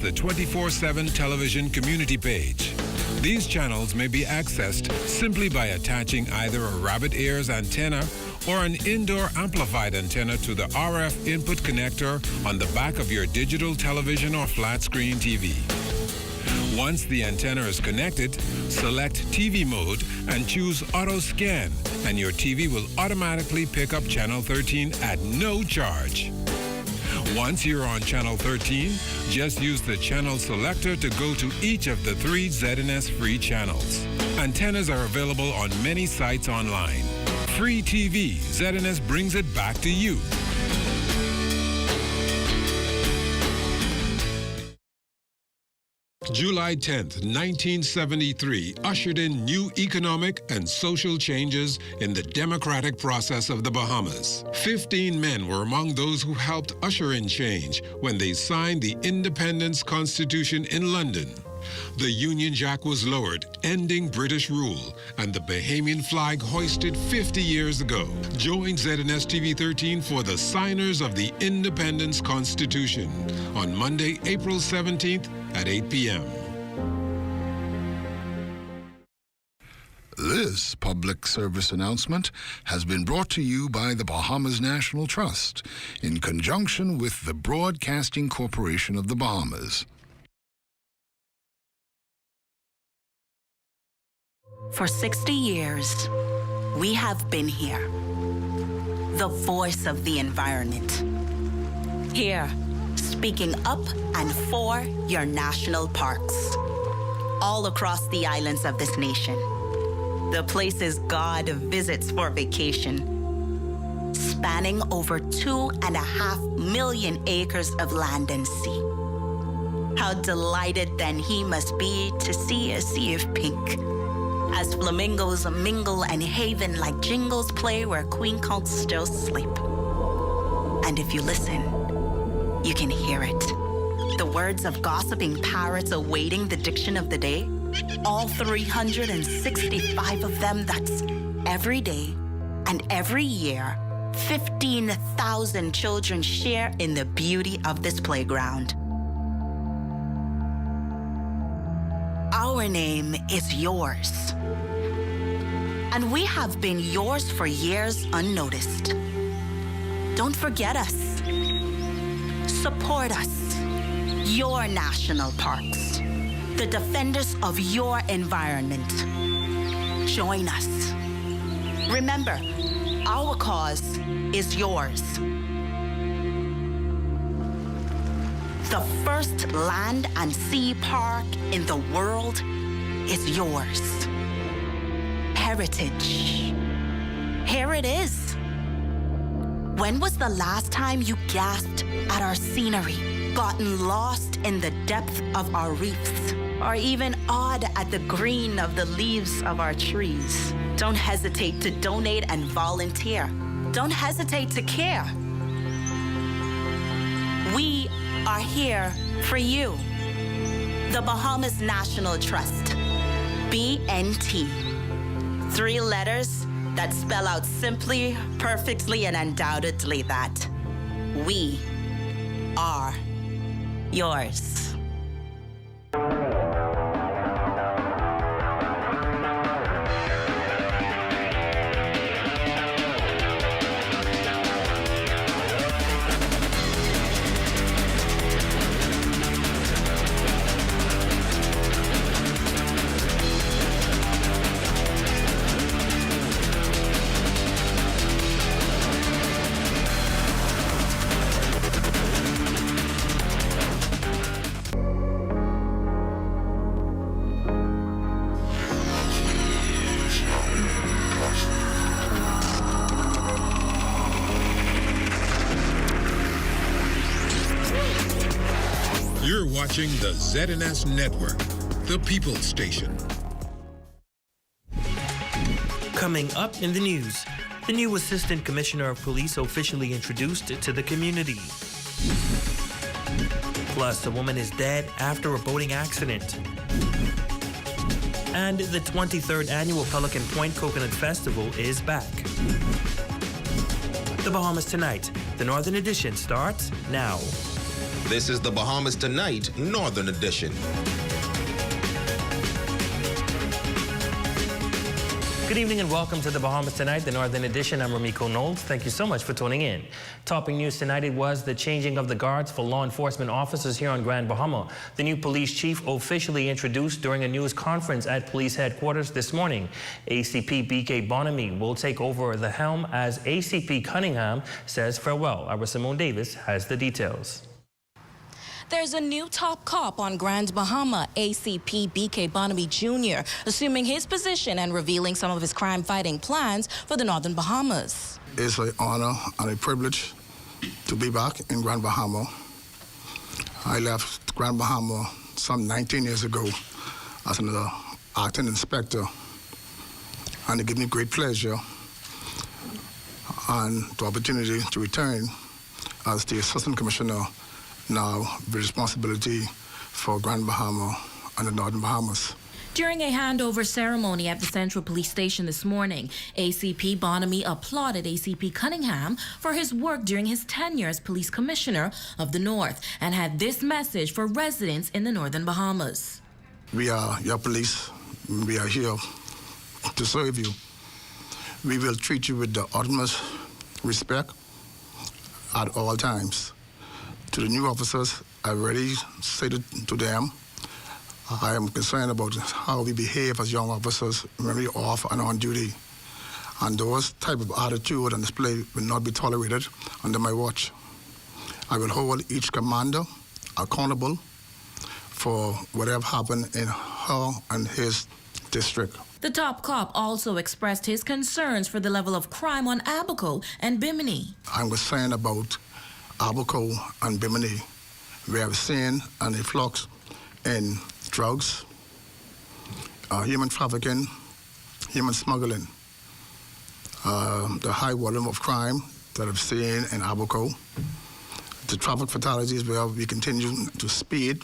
The 24/7 television community page. These channels may be accessed simply by attaching either a rabbit ears antenna or an indoor amplified antenna to the RF input connector on the back of your digital television or flat screen TV. Once the antenna is connected, select TV mode and choose Auto Scan, and your TV will automatically pick up Channel 13 at no charge. Once you're on Channel 13, just use the channel selector to go to each of the 3 ZNS free channels. Antennas are available on many sites online. Free TV, ZNS brings it back to you. July 10th, 1973 ushered in new economic and social changes in the democratic process of the Bahamas. 15 men were among those who helped usher in change when they signed the Independence Constitution in London. The Union Jack was lowered, ending British rule, and the Bahamian flag hoisted 50 years ago. Join ZNS TV 13 for the signers of the Independence Constitution on Monday, April 17th at 8 p.m. This public service announcement has been brought to you by the Bahamas National Trust in conjunction with the Broadcasting Corporation of the Bahamas. For 60 years, we have been here, the voice of the environment. Here, speaking up and for your national parks, all across the islands of this nation. The places God visits for vacation, spanning over 2.5 million acres of land and sea. How delighted then he must be to see a sea of pink, as flamingos mingle and haven like jingles play where queen counts still sleep. And if you listen, you can hear it. The words of gossiping parrots awaiting the diction of the day. All 365 of them, that's every day and every year. 15,000 children share in the beauty of this playground. Our name is yours. And we have been yours for years unnoticed. Don't forget us. Support us. Your national parks. The defenders of your environment. Join us. Remember, our cause is yours. The first land and sea park in the world is yours. Heritage. Here it is. When was the last time you gasped at our scenery, gotten lost in the depth of our reefs, or even awed at the green of the leaves of our trees? Don't hesitate to donate and volunteer. Don't hesitate to care. We are here for you. The Bahamas National Trust, BNT. 3 letters that spell out simply, perfectly, and undoubtedly that we are yours. You're watching the ZNS Network, the People's Station. Coming up in the news, the new Assistant Commissioner of Police officially introduced to the community. Plus, a woman is dead after a boating accident. And the 23rd annual Pelican Point Coconut Festival is back. The Bahamas Tonight, the Northern Edition starts now. This is the Bahamas Tonight, Northern Edition. Good evening and welcome to the Bahamas Tonight, the Northern Edition. I'm Ramiko Knowles. Thank you so much for tuning in. Topping news tonight, it was the changing of the guards for law enforcement officers here on Grand Bahama. The new police chief officially introduced during a news conference at police headquarters this morning. ACP BK Bonamy will take over the helm as ACP Cunningham says farewell. Our Simone Davis has the details. There's a new top cop on Grand Bahama, ACP BK Bonamy Jr., assuming his position and revealing some of his crime-fighting plans for the Northern Bahamas. It's an honor and a privilege to be back in Grand Bahama. I left Grand Bahama some 19 years ago as an acting inspector, and it gave me great pleasure and the opportunity to return as the Assistant Commissioner, now the responsibility for Grand Bahama and the Northern Bahamas. During a handover ceremony at the Central Police Station this morning, ACP Bonamy applauded ACP Cunningham for his work during his tenure as Police Commissioner of the North and had this message for residents in the Northern Bahamas. We are your police. We are here to serve you. We will treat you with the utmost respect at all times. To the new officers, I already said it to them. I am concerned about how we behave as young officers when we're off and on duty. And those type of attitude and display will not be tolerated under my watch. I will hold each commander accountable for whatever happened in her and his district. The top cop also expressed his concerns for the level of crime on Abaco and Bimini. I'm concerned about Abaco and Bimini. We have seen an influx in drugs, human trafficking, human smuggling. The high volume of crime that I've seen in Abaco, the traffic fatalities where we continue to speed.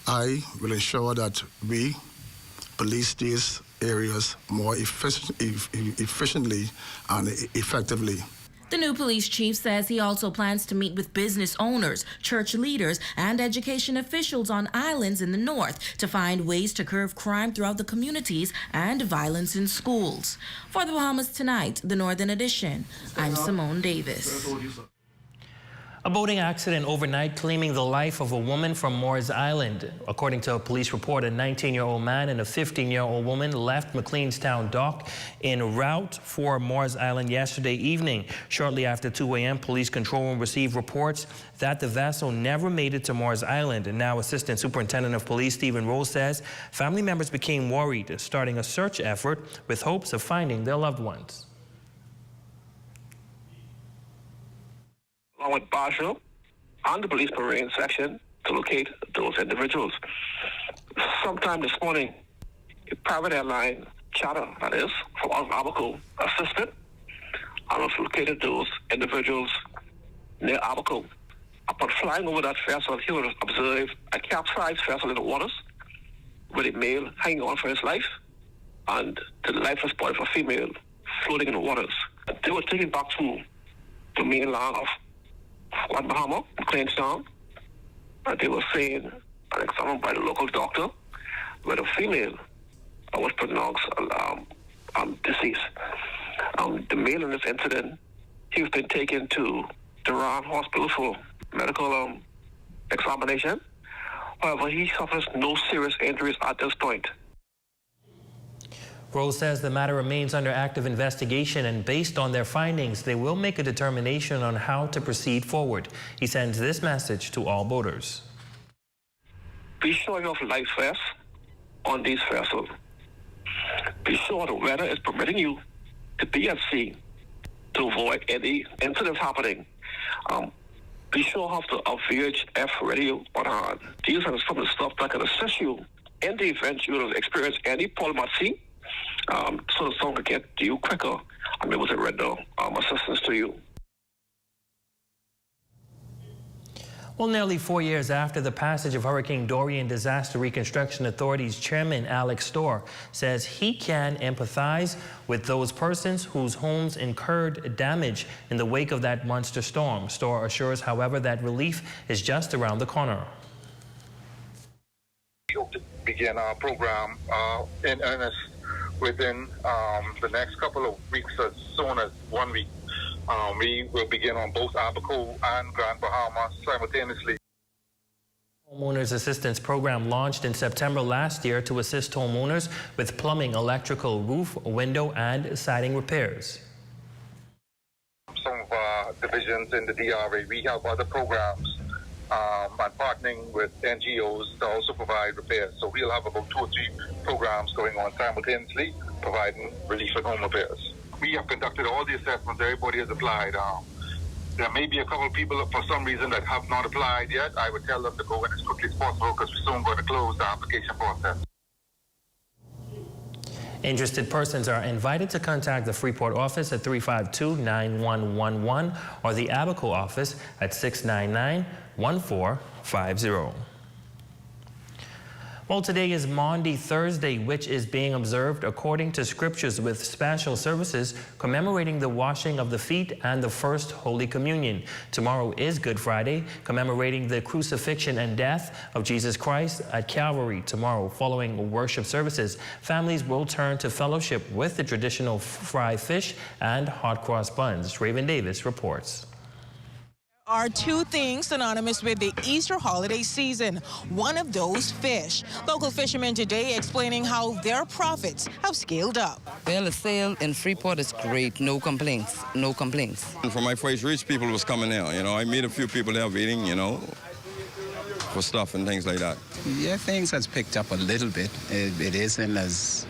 I will ensure that we police these areas more efficiently and effectively. The new police chief says he also plans to meet with business owners, church leaders, and education officials on islands in the north to find ways to curb crime throughout the communities and violence in schools. For the Bahamas Tonight, the Northern Edition, I'm Simone Davis. A boating accident overnight claiming the life of a woman from Moores Island. According to a police report, a 19-year-old man and a 15-year-old woman left McLeanstown dock en route for Moores Island yesterday evening. Shortly after 2 a.m., police control room received reports that the vessel never made it to Moores Island. And now Assistant Superintendent of Police Stephen Rose says family members became worried, starting a search effort with hopes of finding their loved ones. Along with Basho and the police marine section to locate those individuals. Sometime this morning, a private airline charter, that is, from Abaco, assisted and has located those individuals near Abaco. Upon flying over that vessel, he would observe a capsized vessel in the waters with a male hanging on for his life and the lifeless body of a female floating in the waters. They were taken back to the mainland of Grand Bahama, McLeanstown, and they were seen and examined by the local doctor, where the female was pronounced deceased. The male in this incident, he was been taken to Duran Hospital for medical examination. However, he suffers no serious injuries at this point. Rose says the matter remains under active investigation, and based on their findings, they will make a determination on how to proceed forward. He sends this message to all boaters. Be sure you have life vests on these vessels. Be sure the weather is permitting you to be at sea to avoid any incidents happening. Be sure you have the VHF radio on hand. These are some of the stuff that can assist you in the event you will experience any problem at sea. So that someone can get to you quicker and be able to render assistance to you. Well, nearly 4 years after the passage of Hurricane Dorian, Disaster Reconstruction Authority's chairman, Alex Storr, says he can empathize with those persons whose homes incurred damage in the wake of that monster storm. Storr assures, however, that relief is just around the corner. We hope to begin our program in earnest within the next couple of weeks, as soon as 1 week. We will begin on both Abaco and Grand Bahama simultaneously. Homeowners Assistance Program launched in September last year to assist homeowners with plumbing, electrical, roof, window, and siding repairs. Some of our divisions in the DRA, we have other programs and partnering with NGOs to also provide repairs. So we'll have about 2 or 3 programs going on simultaneously, providing relief and home repairs. We have conducted all the assessments. Everybody has applied. There may be a couple of people for some reason that have not applied yet. I would tell them to go in as quickly as possible because we're soon going to close the application process. Interested persons are invited to contact the Freeport office at 352-9111 or the Abaco office at 699-1450. Well, today is Maundy Thursday, which is being observed according to scriptures with special services commemorating the washing of the feet and the First Holy Communion. Tomorrow is Good Friday, commemorating the crucifixion and death of Jesus Christ at Calvary. Tomorrow, following worship services, families will turn to fellowship with the traditional fried fish and hot cross buns. Raven Davis reports. Are 2 things synonymous with the Easter holiday season. One of those, fish. Local fishermen today explaining how their profits have scaled up. Well, the sale in Freeport is great. No complaints. No complaints. From my first reach, people was coming out. You know, I meet a few people there waiting, you know, for stuff and things like that. Yeah, things has picked up a little bit. It isn't as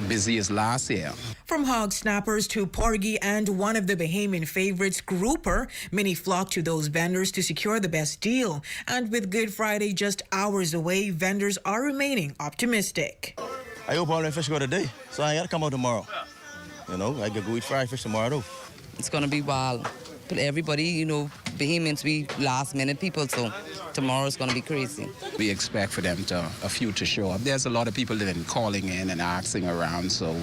busy as last year. From hog snappers to porgy and one of the Bahamian favorites, grouper, many flock to those vendors to secure the best deal. And with Good Friday just hours away, vendors are remaining optimistic. I hope all the fish go today, so I got to come out tomorrow. You know, I could go eat fried fish tomorrow, though. It's going to be wild. But everybody, you know, Bahamians, we last-minute people, so tomorrow's going to be crazy. We expect for them a few to show up. There's a lot of people that are calling in and asking around, so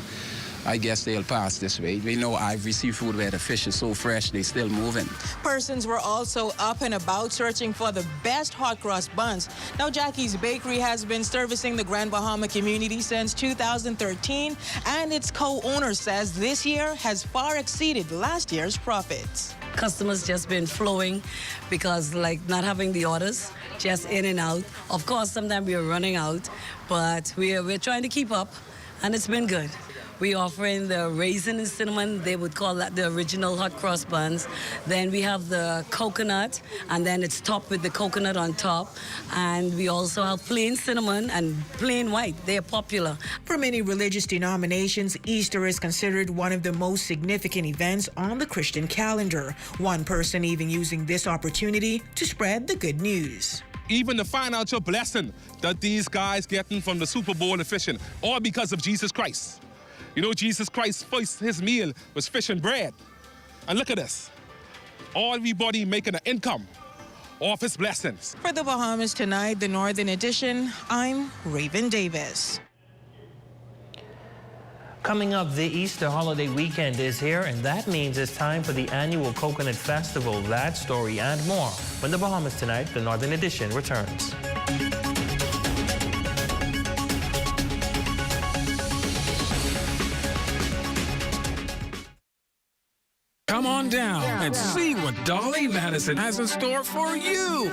I guess they'll pass this way. We know Ivory Seafood, where the fish is so fresh, they still moving. Persons were also up and about searching for the best hot cross buns. Now, Jackie's Bakery has been servicing the Grand Bahama community since 2013, and its co-owner says this year has far exceeded last year's profits. Customers just been flowing because, like, not having the orders, just in and out. Of course, sometimes we're running out, but we're trying to keep up, and it's been good. We're offering the raisin and cinnamon. They would call that the original hot cross buns. Then we have the coconut, and then it's topped with the coconut on top. And we also have plain cinnamon and plain white. They're popular. For many religious denominations, Easter is considered one of the most significant events on the Christian calendar. One person even using this opportunity to spread the good news. Even the financial blessing that these guys getting from the Super Bowl and fishing, all because of Jesus Christ. You know, Jesus Christ, first his meal was fish and bread. And look at this. Everybody making an income off his blessings. For the Bahamas Tonight, the Northern Edition, I'm Raven Davis. Coming up, the Easter holiday weekend is here, and that means it's time for the annual Coconut Festival. That story and more when the Bahamas Tonight, the Northern Edition, returns. Come on down and see what Dolly Madison has in store for you.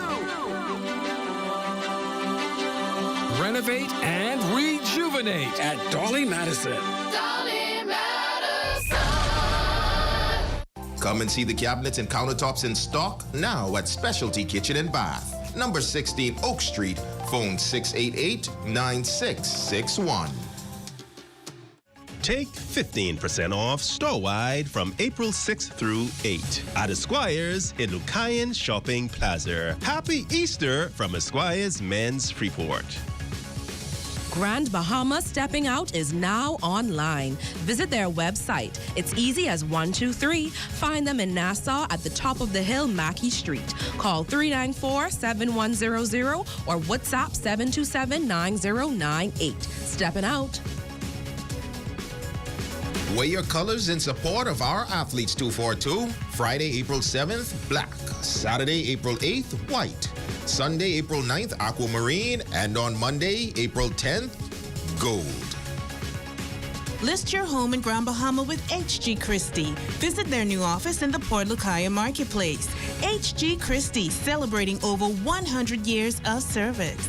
Renovate and rejuvenate at Dolly Madison. Dolly Madison. Come and see the cabinets and countertops in stock now at Specialty Kitchen and Bath. Number 16 Oak Street. Phone 688-9661. Take 15% off store-wide from April 6th through 8 at Esquires in Lucayan Shopping Plaza. Happy Easter from Esquires Men's Freeport. Grand Bahama Stepping Out is now online. Visit their website. It's easy as 1, 2, 3. Find them in Nassau at the top of the hill, Mackey Street. Call 394-7100 or WhatsApp 727-9098. Stepping out. Wear your colors in support of our athletes 242. Friday, April 7th, black. Saturday, April 8th, white. Sunday, April 9th, aquamarine. And on Monday, April 10th, gold. List your home in Grand Bahama with H.G. Christie. Visit their new office in the Port Lucaya Marketplace. H.G. Christie, celebrating over 100 years of service.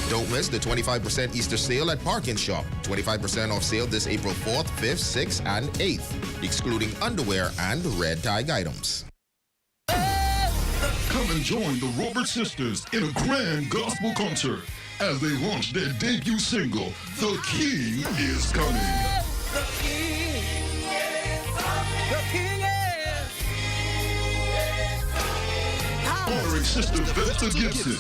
Don't miss the 25% Easter sale at Park & Shop. 25% off sale this April 4th, 5th, 6th, and 8th, excluding underwear and red tag items. Come and join the Robert Sisters in a grand gospel concert as they launch their debut single, The King is Coming. The King is Honoring Sister Vesta Gibson,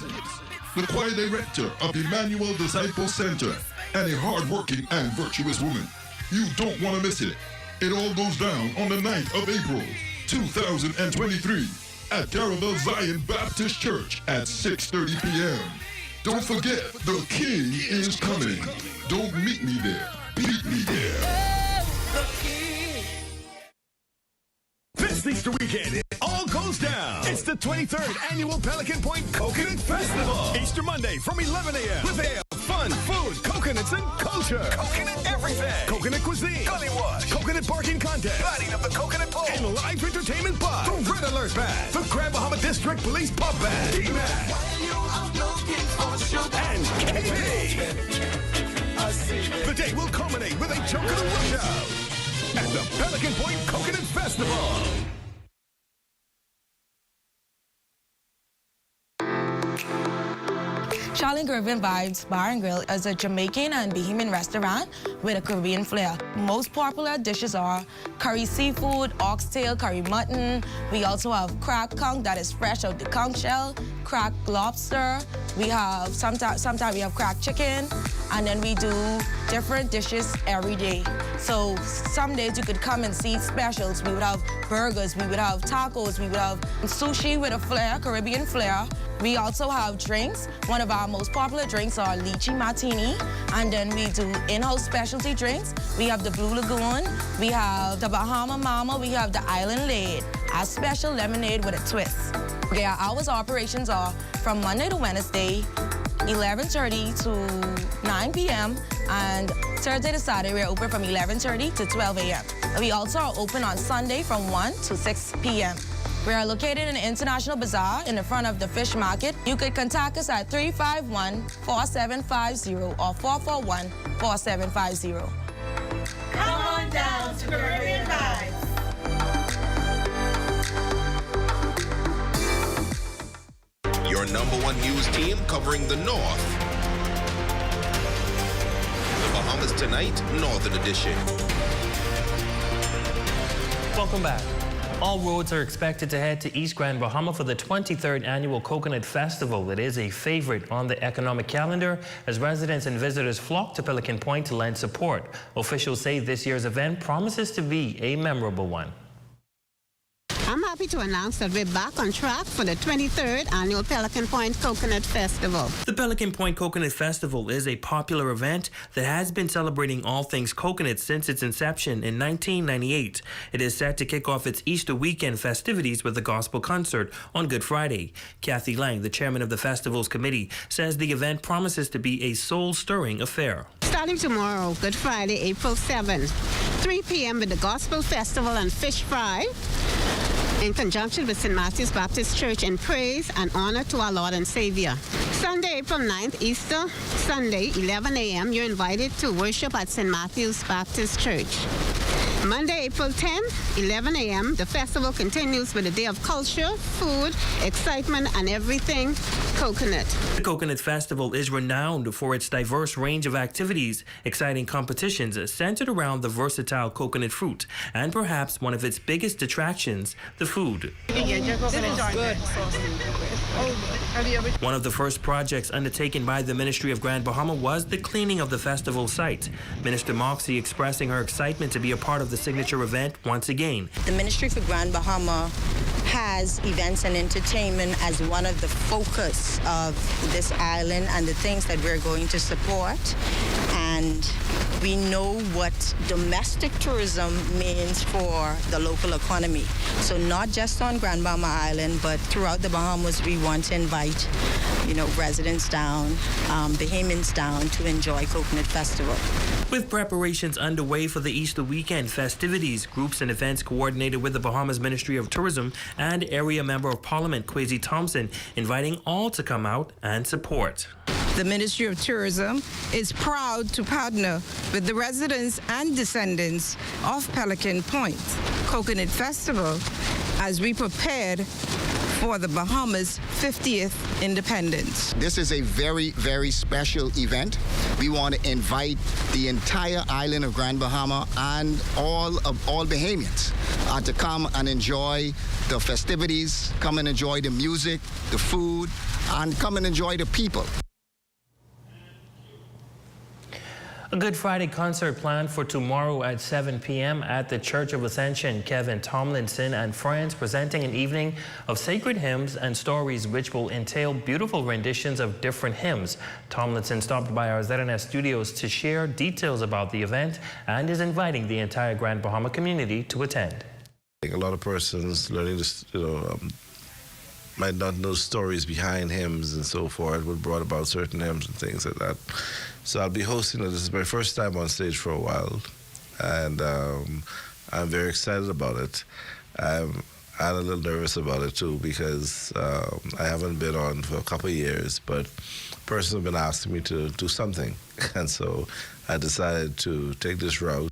the choir director of Emmanuel Disciple Center, and a hard-working and virtuous woman. You don't want to miss it. It all goes down on the 9th of April, 2023, at Caravelle Zion Baptist Church at 6:30 p.m. Don't forget, the King is coming. Don't meet me there. Beat me there. This Easter weekend, it all goes down. It's the 23rd Annual Pelican Point Coconut Festival. Easter Monday from 11 a.m. with ale, fun, food, coconuts, and culture. Coconut everything. Coconut cuisine. Gully wash. Coconut barking contest. Lighting up the coconut pole. And live entertainment by the Red Alert Band, the Grand Bahama District Police Pub Band, D-Man, and KP. The day will culminate with a chunk of the rush out at the Pelican Point Coconut Festival. Charlotte Caribbean Vibes Bar and Grill is a Jamaican and Bahamian restaurant with a Caribbean flair. Most popular dishes are curry seafood, oxtail, curry mutton. We also have cracked conch that is fresh out the conch shell, cracked lobster. We have sometimes we have cracked chicken, and then we do different dishes every day. So some days you could come and see specials. We would have burgers, we would have tacos, we would have sushi with a flair, Caribbean flair. We also have drinks. One of our most popular drinks are lychee martini, and then we do in-house specialty drinks. We have the Blue Lagoon, we have the Bahama Mama, we have the Island Lade, our special lemonade with a twist. Okay, our hours of operations are from Monday to Wednesday, 11:30 to 9 p.m. and Thursday to Saturday we're open from 11:30 to 12 a.m. We also are open on Sunday from 1 to 6 p.m. We are located in the International Bazaar in the front of the fish market. You could contact us at 351-4750 or 441-4750. Come on down to Caribbean Vibes. Your #1 news team covering the North. The Bahamas Tonight, Northern Edition. Welcome back. All roads are expected to head to East Grand Bahama for the 23rd Annual Coconut Festival. It is a favorite on the economic calendar as residents and visitors flock to Pelican Point to lend support. Officials say this year's event promises to be a memorable one. I'm happy to announce that we're back on track for the 23rd Annual Pelican Point Coconut Festival. The Pelican Point Coconut Festival is a popular event that has been celebrating all things coconut since its inception in 1998. It is set to kick off its Easter weekend festivities with a gospel concert on Good Friday. Kathy Lang, the chairman of the festival's committee, says the event promises to be a soul-stirring affair. Starting tomorrow, Good Friday, April 7th, 3 p.m. with the Gospel Festival and Fish Fry, in conjunction with St. Matthew's Baptist Church in praise and honor to our Lord and Savior. Sunday, April 9th, Easter Sunday, 11 a.m., you're invited to worship at St. Matthew's Baptist Church. Monday, April 10, 11 a.m., the festival continues with a day of culture, food, excitement, and everything coconut. The Coconut Festival is renowned for its diverse range of activities, exciting competitions centered around the versatile coconut fruit, and perhaps one of its biggest attractions, the food. One of the first projects undertaken by the Ministry of Grand Bahama was the cleaning of the festival site. Minister Moxie expressing her excitement to be a part of the signature event once again. The Ministry for Grand Bahama has events and entertainment as one of the focus of this island and the things that we're going to support. And we know what domestic tourism means for the local economy. So not just on Grand Bahama Island, but throughout the Bahamas, we want to invite, residents down, Bahamians down to enjoy Coconut Festival. With preparations underway for the Easter weekend festivities, groups and events coordinated with the Bahamas Ministry of Tourism and Area Member of Parliament Kwesi Thompson inviting all to come out and support. The Ministry of Tourism is proud to partner with the residents and descendants of Pelican Point Coconut Festival as we prepared for the Bahamas' 50th independence. This is a very, very special event. We want to invite the entire island of Grand Bahama and all Bahamians to come and enjoy the festivities, come and enjoy the music, the food, and come and enjoy the people. A Good Friday concert planned for tomorrow at 7 p.m. at the Church of Ascension. Kevin Tomlinson and friends presenting an evening of sacred hymns and stories which will entail beautiful renditions of different hymns. Tomlinson stopped by our ZNS studios to share details about the event and is inviting the entire Grand Bahama community to attend. I think a lot of persons learning this, might not know stories behind hymns and so forth, what brought about certain hymns and things like that. So I'll be hosting it. This is my first time on stage for a while, and I'm very excited about it. I'm a little nervous about it too because I haven't been on for a couple of years, but persons have been asking me to do something, and so I decided to take this route.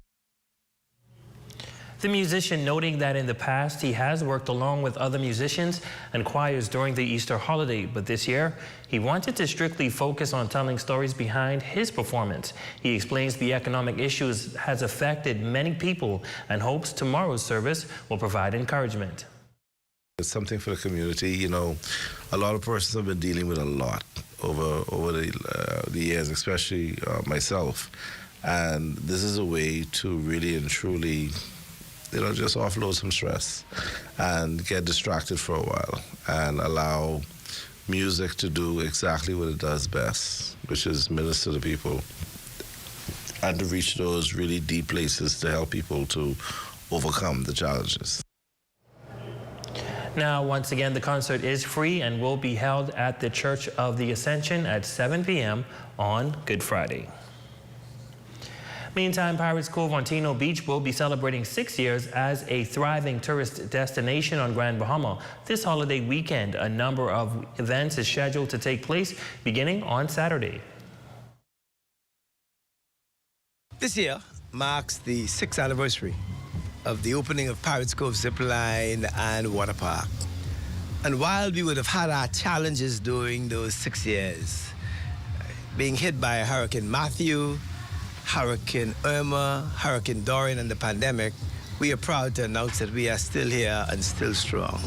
The musician noting that in the past he has worked along with other musicians and choirs during the Easter holiday, but this year he wanted to strictly focus on telling stories behind his performance. He explains the economic issues has affected many people and hopes tomorrow's service will provide encouragement. It's something for the community. A lot of persons have been dealing with a lot over the years, especially myself, and this is a way to really and truly just offload some stress and get distracted for a while and allow music to do exactly what it does best, which is minister to people and to reach those really deep places to help people to overcome the challenges. Now, once again, the concert is free and will be held at the Church of the Ascension at 7 p.m. on Good Friday. Meantime, Pirates Cove on Tino Beach will be celebrating 6 years as a thriving tourist destination on Grand Bahama. This holiday weekend, a number of events is scheduled to take place beginning on Saturday. This year marks the 6th anniversary of the opening of Pirates Cove Zipline and Water Park. And while we would have had our challenges during those 6 years, being hit by Hurricane Matthew, Hurricane Irma, Hurricane Dorian, and the pandemic, we are proud to announce that we are still here and still strong.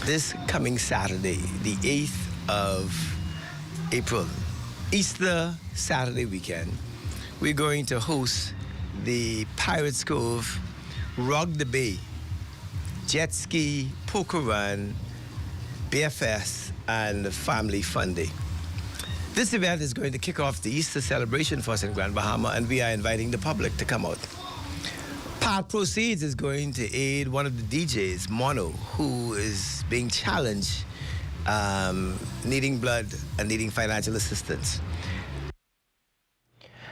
This coming Saturday, the 8th of April, Easter Saturday weekend, we're going to host the Pirates Cove Rock the Bay Jet Ski, Poker Run, Beer Fest, and Family Fun Day. This event is going to kick off the Easter celebration for us in Grand Bahama, and we are inviting the public to come out. Part proceeds is going to aid one of the DJs, Mono, who is being challenged, needing blood and needing financial assistance.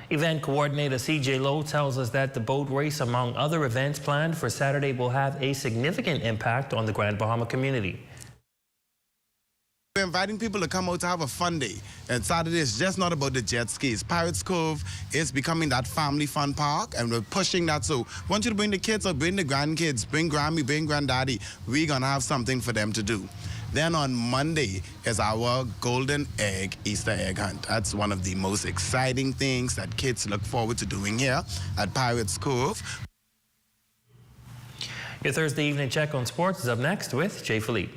Event coordinator CJ Lowe tells us that the boat race, among other events planned for Saturday, will have a significant impact on the Grand Bahama community. We're inviting people to come out to have a fun day. And Saturday is just not about the jet skis. Pirates Cove is becoming that family fun park, and we're pushing that. So I want you to bring the kids or bring the grandkids, bring Grammy, bring Granddaddy. We're going to have something for them to do. Then on Monday is our Golden Egg Easter egg hunt. That's one of the most exciting things that kids look forward to doing here at Pirates Cove. Your Thursday evening check on sports is up next with Jay Philippe.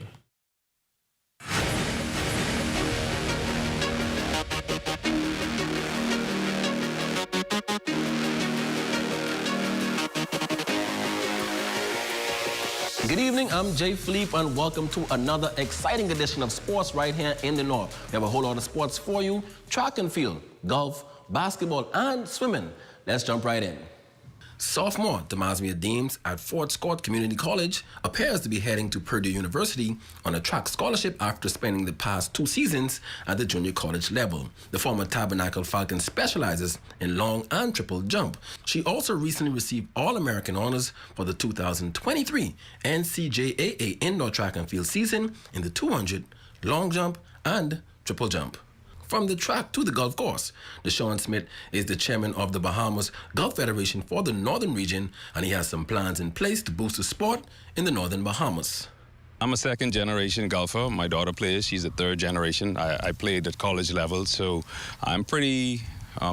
Good evening, I'm Jay Philippe, and welcome to another exciting edition of sports right here in the North. We have a whole lot of sports for you: track and field, golf, basketball, and swimming. Let's jump right in. Sophomore Damasmia Deems at Fort Scott Community College appears to be heading to Purdue University on a track scholarship after spending the past 2 seasons at the junior college level. The former Tabernacle Falcon specializes in long and triple jump. She also recently received All-American honors for the 2023 NCJAA indoor track and field season in the 200, long jump, and triple jump. From the track to the golf course, Deshaun Smith is the chairman of the Bahamas Golf Federation for the Northern region, and he has some plans in place to boost the sport in the Northern Bahamas. I'm a second-generation golfer. My daughter plays. She's a third generation. I played at college level, so I'm pretty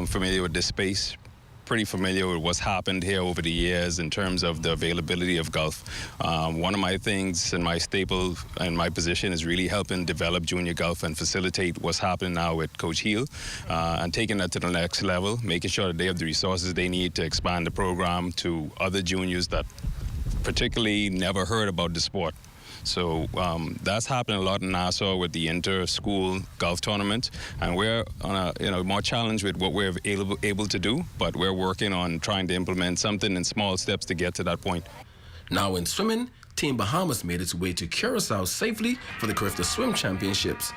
familiar with this space, pretty familiar with what's happened here over the years in terms of the availability of golf. One of my things and my staple and my position is really helping develop junior golf and facilitate what's happening now with Coach Heel and taking that to the next level, making sure that they have the resources they need to expand the program to other juniors that particularly never heard about the sport. So that's happening a lot in Nassau with the inter-school golf tournament, and we're on a more challenge with what we're able to do, but we're working on trying to implement something in small steps to get to that point. Now in swimming, Team Bahamas made its way to Curacao safely for the Carifta Swim Championships.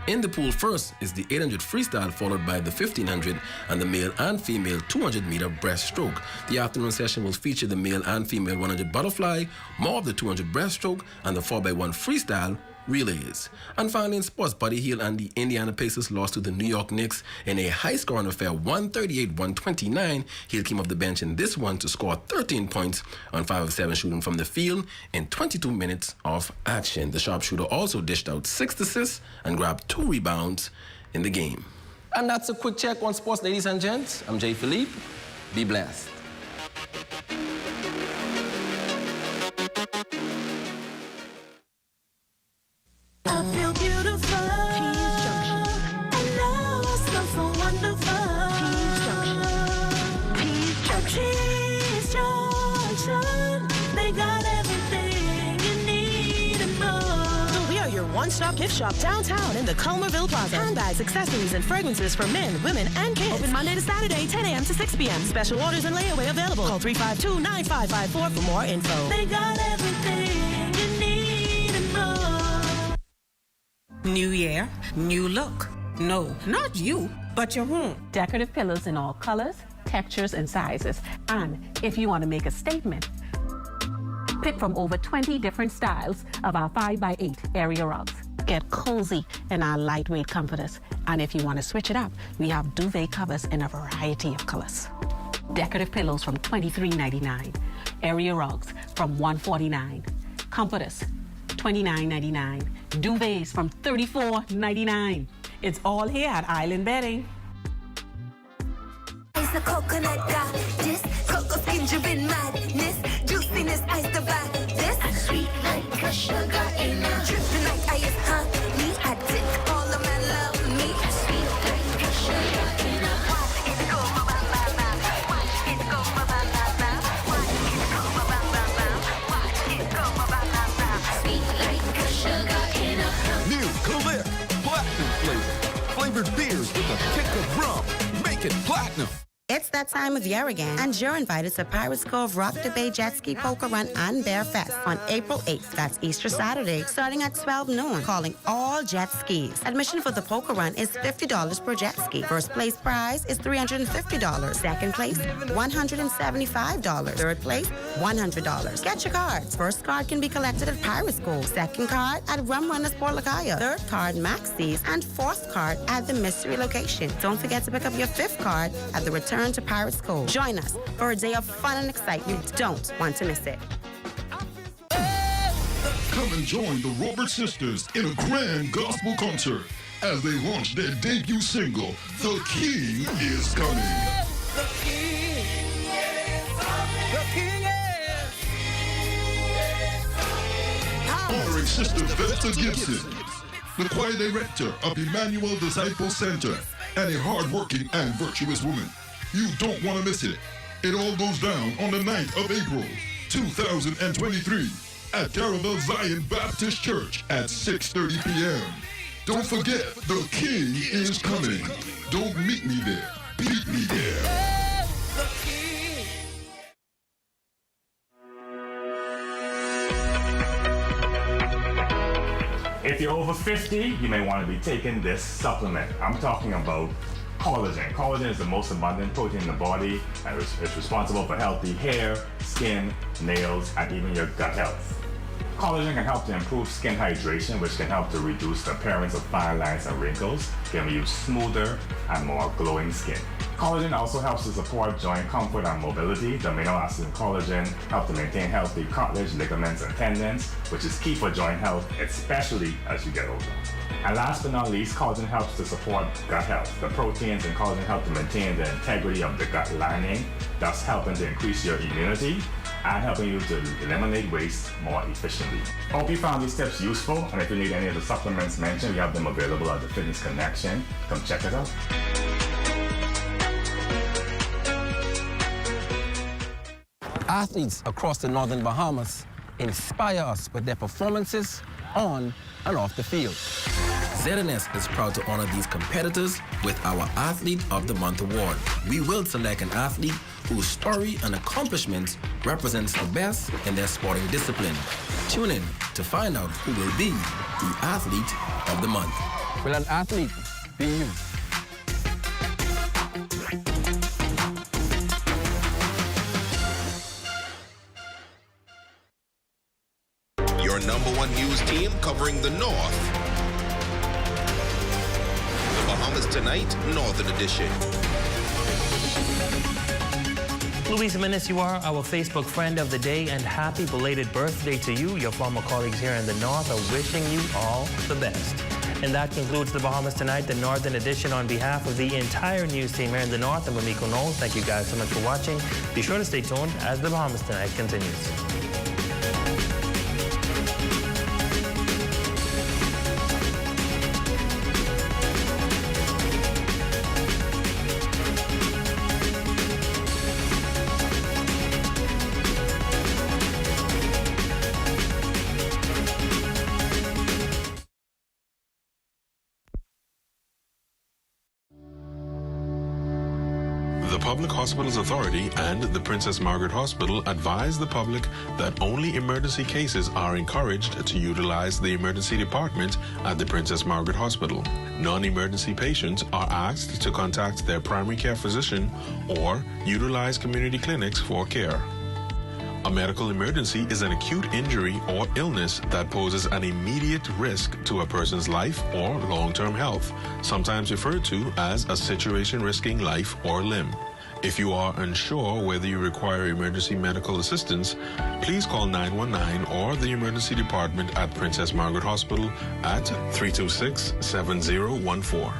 In the pool first is the 800 freestyle, followed by the 1500 and the male and female 200-meter breaststroke. The afternoon session will feature the male and female 100 butterfly, more of the 200 breaststroke, and the 4x1 freestyle relays. And finally in sports, Buddy Hield and the Indiana Pacers lost to the New York Knicks in a high-scoring affair, 138-129. Hield came off the bench in this one to score 13 points on 5 of 7 shooting from the field in 22 minutes of action. The sharpshooter also dished out 6 assists and grabbed 2 rebounds in the game. And that's a quick check on sports, ladies and gents. I'm Jay Philippe. Be blessed. I feel beautiful. I know I smell so wonderful. Peace Junction. They got everything you need and more. We are your one-stop gift shop downtown in the Culmerville Plaza. Handbags, accessories, and fragrances for men, women, and kids. Open Monday to Saturday, 10 a.m. to 6 p.m. Special orders and layaway available. Call 352-9554 for more info. They got everything you need and more. New year, new look. No, not you, but your home. Decorative pillows in all colors, textures, and sizes. And if you want to make a statement, pick from over 20 different styles of our 5x8 area rugs. Get cozy in our lightweight comforters. And if you want to switch it up, we have duvet covers in a variety of colors. Decorative pillows from $23.99. Area rugs from $149. Comforters, $29.99. Duvets from $34.99. It's all here at Island Bedding. It's the coconut got this. Cocoa gingerbread madness. Juiciness ice to buy this. Sweet like a sugar in a dripping like ice honey. I did all of my love me. Sweet like a sugar in a watch it go ba ba ba ba. Watch it go ba ba ba ba. Watch it go ba ba ba ba. Watch it go ba ba ba ba. Sweet like a sugar in a New Click Platinum flavor. Flavored beers with a kick of rum. Make it platinum. It's that time of year again, and you're invited to Pirates Cove Rock the Bay Jet Ski Poker Run and Bear Fest on April 8th. That's Easter Saturday, starting at 12 noon, calling all jet skis. Admission for the poker run is $50 per jet ski. First place prize is $350. Second place, $175. Third place, $100. Get your cards. First card can be collected at Pirates Cove. Second card at Rum Runners Port Lacaya. Third card, Maxie's. And fourth card at the mystery location. Don't forget to pick up your fifth card at the Return to Pirates Cove. Join us for a day of fun and excitement. You don't want to miss it. Come and join the Roberts Sisters in a grand gospel concert as they launch their debut single, The King is Coming. The King is coming. The King is coming. Honoring Sister Vesta Gibson, the choir director of Emmanuel Disciple Center, and a hard-working and virtuous woman. You don't want to miss it. It all goes down on the 9th of April, 2023, at Carifta Zion Baptist Church at 6:30 p.m. Don't forget, the King is coming. Don't meet me there. Beat me there. If you're over 50, you may want to be taking this supplement. I'm talking about collagen. Collagen is the most abundant protein in the body and it's responsible for healthy hair, skin, nails, and even your gut health. Collagen can help to improve skin hydration, which can help to reduce the appearance of fine lines and wrinkles, giving you smoother and more glowing skin. Collagen also helps to support joint comfort and mobility. The amino acids in collagen help to maintain healthy cartilage, ligaments, and tendons, which is key for joint health, especially as you get older. And last but not least, collagen helps to support gut health. The proteins in collagen help to maintain the integrity of the gut lining, thus helping to increase your immunity and helping you to eliminate waste more efficiently. Hope you found these tips useful, and if you need any of the supplements mentioned, we have them available at the Fitness Connection. Come check us out. Athletes across the northern Bahamas inspire us with their performances on and off the field. ZNS is proud to honor these competitors with our Athlete of the Month award. We will select an athlete whose story and accomplishments represents the best in their sporting discipline. Tune in to find out who will be the Athlete of the Month. Will an athlete be you? Your #1 news team covering the North. The Bahamas Tonight, Northern Edition. Louise Menes, you are our Facebook friend of the day, and happy belated birthday to you. Your former colleagues here in the North are wishing you all the best. And that concludes the Bahamas Tonight, the Northern Edition. On behalf of the entire news team here in the North, I'm Amiko Knowles. Thank you guys so much for watching. Be sure to stay tuned as the Bahamas Tonight continues. The Public Hospitals Authority and the Princess Margaret Hospital advise the public that only emergency cases are encouraged to utilize the emergency department at the Princess Margaret Hospital. Non-emergency patients are asked to contact their primary care physician or utilize community clinics for care. A medical emergency is an acute injury or illness that poses an immediate risk to a person's life or long-term health, sometimes referred to as a situation risking life or limb. If you are unsure whether you require emergency medical assistance, please call 919 or the emergency department at Princess Margaret Hospital at 326-7014.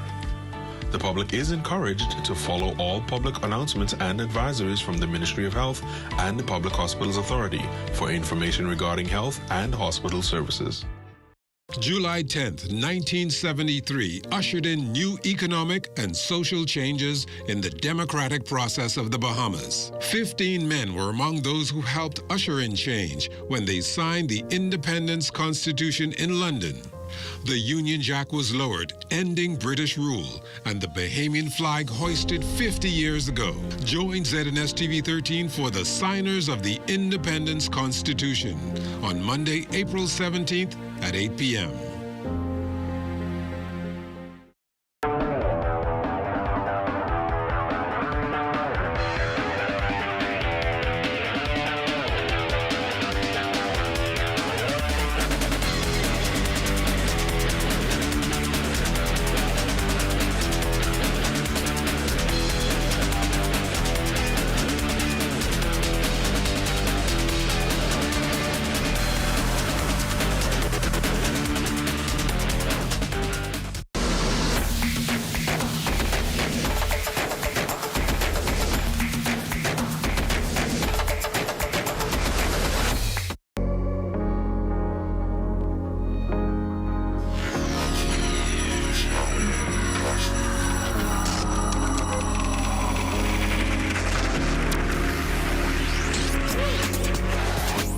The public is encouraged to follow all public announcements and advisories from the Ministry of Health and the Public Hospitals Authority for information regarding health and hospital services. July 10th, 1973 ushered in new economic and social changes in the democratic process of the Bahamas. 15 men were among those who helped usher in change when they signed the Independence Constitution in London. The Union Jack was lowered, ending British rule, and the Bahamian flag hoisted 50 years ago. Join ZNS TV 13 for the signers of the Independence Constitution on Monday, April 17th at 8 p.m.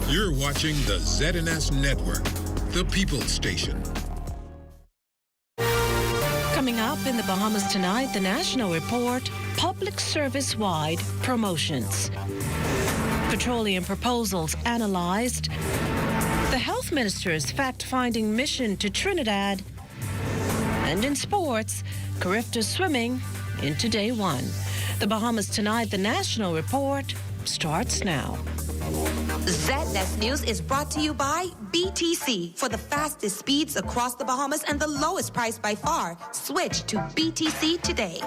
You're watching the ZNS Network, the People's Station. Coming up in the Bahamas tonight, the National Report, public service-wide promotions. Petroleum proposals analyzed. The Health Minister's fact-finding mission to Trinidad. And in sports, Carifta swimming into day one. The Bahamas tonight, the National Report starts now. ZNS News is brought to you by BTC. For the fastest speeds across the Bahamas and the lowest price by far, switch to BTC today.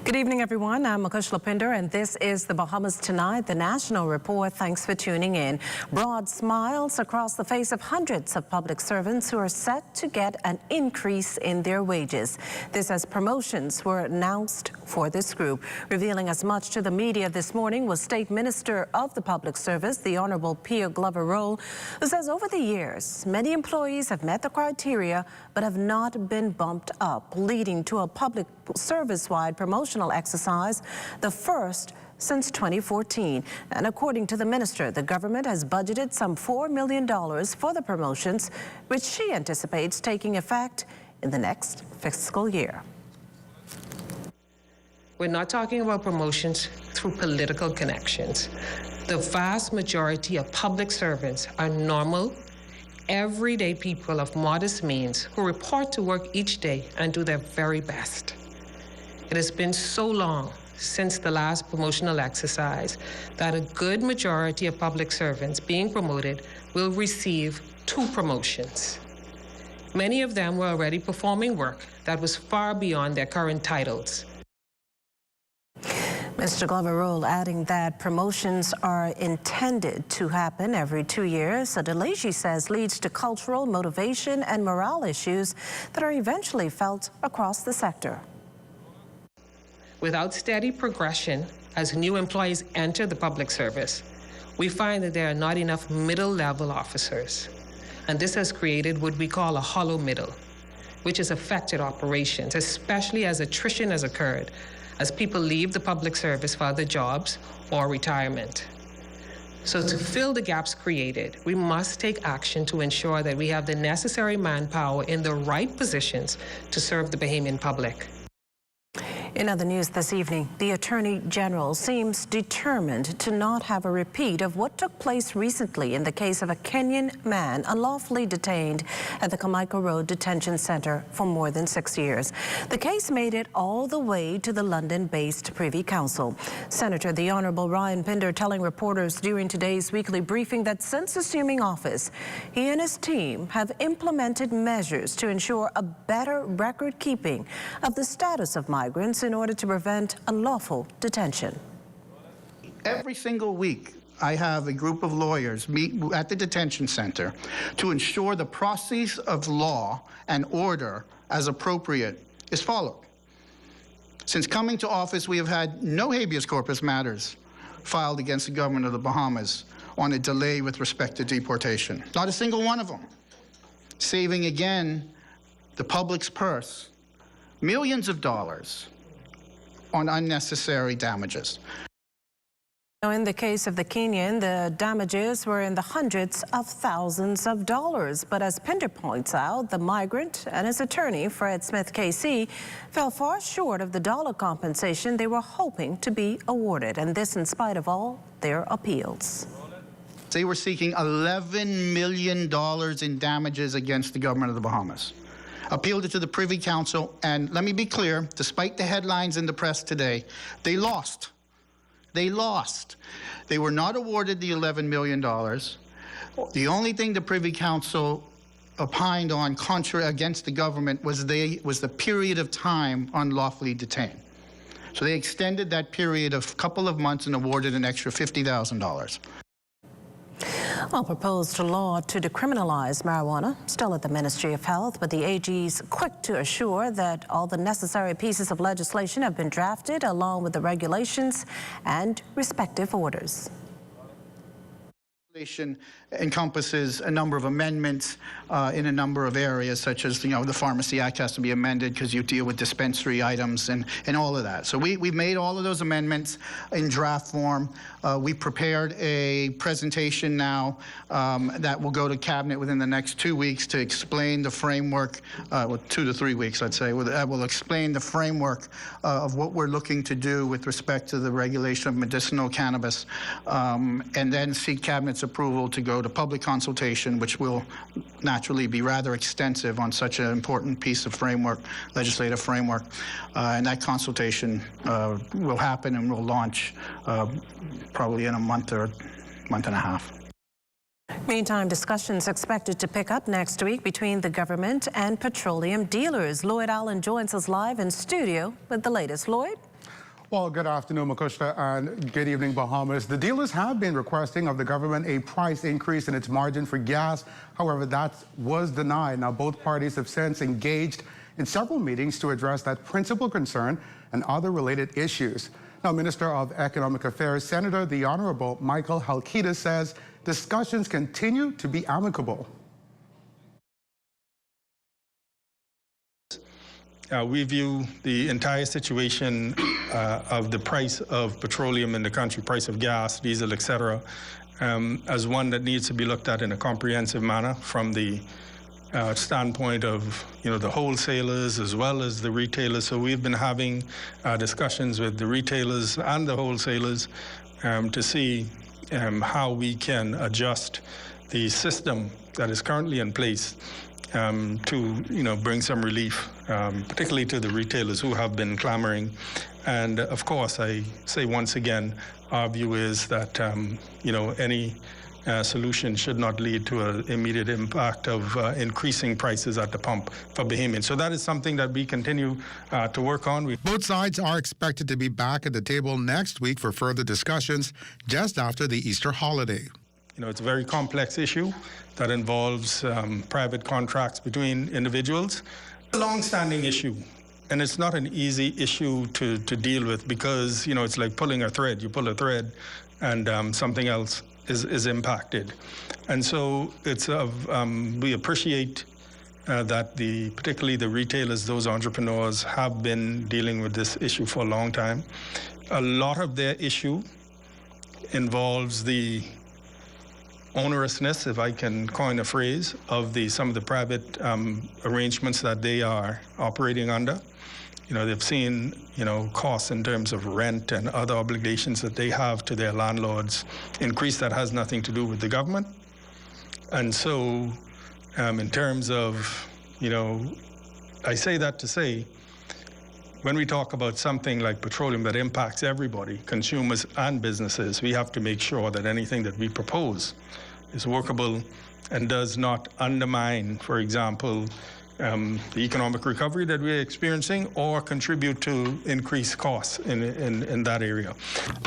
Good evening, everyone. I'm Makush Lapinder, and this is the Bahamas Tonight, the National Report. Thanks for tuning in. Broad smiles across the face of hundreds of public servants who are set to get an increase in their wages. This as promotions were announced for this group. Revealing as much to the media this morning was State Minister of the Public Service, the Honorable Pierre Glover-Roll, who says over the years, many employees have met the criteria but have not been bumped up, leading to a public service-wide promotional exercise, the first since 2014. And according to the minister, the government has budgeted some $4 million for the promotions, which she anticipates taking effect in the next fiscal year. We're not talking about promotions through political connections. The vast majority of public servants are normal, everyday people of modest means who report to work each day and do their very best. It has been so long since the last promotional exercise that a good majority of public servants being promoted will receive 2 promotions. Many of them were already performing work that was far beyond their current titles. Mr. Glover-Roll adding that promotions are intended to happen every 2 years. A delay, she says, leads to cultural, motivation, and morale issues that are eventually felt across the sector. Without steady progression as new employees enter the public service, we find that there are not enough middle-level officers. And this has created what we call a hollow middle, which has affected operations, especially as attrition has occurred, as people leave the public service for other jobs or retirement. So to fill the gaps created, we must take action to ensure that we have the necessary manpower in the right positions to serve the Bahamian public. In other news this evening, the Attorney General seems determined to not have a repeat of what took place recently in the case of a Kenyan man unlawfully detained at the Carmichael Road Detention Center for more than 6 years. The case made it all the way to the London-based Privy Council. Senator the Honorable Ryan Pinder telling reporters during today's weekly briefing that since assuming office, he and his team have implemented measures to ensure a better record keeping of the status of migrants in order to prevent unlawful detention. Every single week, I have a group of lawyers meet at the detention center to ensure the process of law and order as appropriate is followed. Since coming to office, we have had no habeas corpus matters filed against the government of the Bahamas on a delay with respect to deportation. Not a single one of them. Saving again the public's purse millions of dollars on unnecessary damages. In the case of the Kenyan, the damages were in the hundreds of thousands of dollars. But as Pinder points out, the migrant and his attorney, Fred Smith KC, fell far short of the dollar compensation they were hoping to be awarded. And this in spite of all their appeals. They were seeking $11 million in damages against the government of the Bahamas. Appealed it to the Privy Council, and let me be clear, despite the headlines in the press today, they lost. They lost. They were not awarded the $11 million. The only thing the Privy Council opined on contrary against the government was the period of time unlawfully detained. So they extended that period of a couple of months and awarded an extra $50,000. Well, proposed law to decriminalize marijuana still at the Ministry of Health, but the AG's quick to assure that all the necessary pieces of legislation have been drafted along with the regulations and respective orders. Legislation encompasses a number of amendments in a number of areas, such as, the Pharmacy Act has to be amended because you deal with dispensary items and all of that. So we've made all of those amendments in draft form. We prepared a presentation now that will go to Cabinet within the next 2 weeks to explain the framework, 2 to 3 weeks, I'd say, that will explain the framework of what we're looking to do with respect to the regulation of medicinal cannabis, and then seek Cabinet's approval to go to public consultation, which will naturally be rather extensive on such an important piece of framework, legislative framework. And that consultation will happen and will launch probably in a month or month and a half. Meantime, discussions expected to pick up next week between the government and petroleum dealers. Lloyd Allen joins us live in studio with the latest. Lloyd? Well, good afternoon, Makushla, and good evening, Bahamas. The dealers have been requesting of the government a price increase in its margin for gas. However, that was denied. Now, both parties have since engaged in several meetings to address that principal concern and other related issues. Now, Minister of Economic Affairs, Senator the Honorable Michael Halkida, says discussions continue to be amicable. We view the entire situation of the price of petroleum in the country, price of gas, diesel, etc., as one that needs to be looked at in a comprehensive manner from the standpoint of the wholesalers as well as the retailers. So we've been having discussions with the retailers and the wholesalers to see how we can adjust the system that is currently in place to bring some relief, particularly to the retailers who have been clamoring. And of course, I say once again, our view is that any solution should not lead to an immediate impact of increasing prices at the pump for Bahamians. So that is something that we continue to work on. Both sides are expected to be back at the table next week for further discussions just after the Easter holiday. It's a very complex issue that involves private contracts between individuals. It's a long-standing issue, and it's not an easy issue to deal with because, it's like pulling a thread. You pull a thread and something else is impacted. And so it's we appreciate that particularly the retailers, those entrepreneurs, have been dealing with this issue for a long time. A lot of their issue involves the onerousness, if I can coin a phrase, of some of the private arrangements that they are operating under. They've seen, costs in terms of rent and other obligations that they have to their landlords increase. That has nothing to do with the government. And so in terms of, I say that to say, when we talk about something like petroleum that impacts everybody, consumers and businesses, we have to make sure that anything that we propose is workable and does not undermine, for example, the economic recovery that we're experiencing or contribute to increased costs in that area.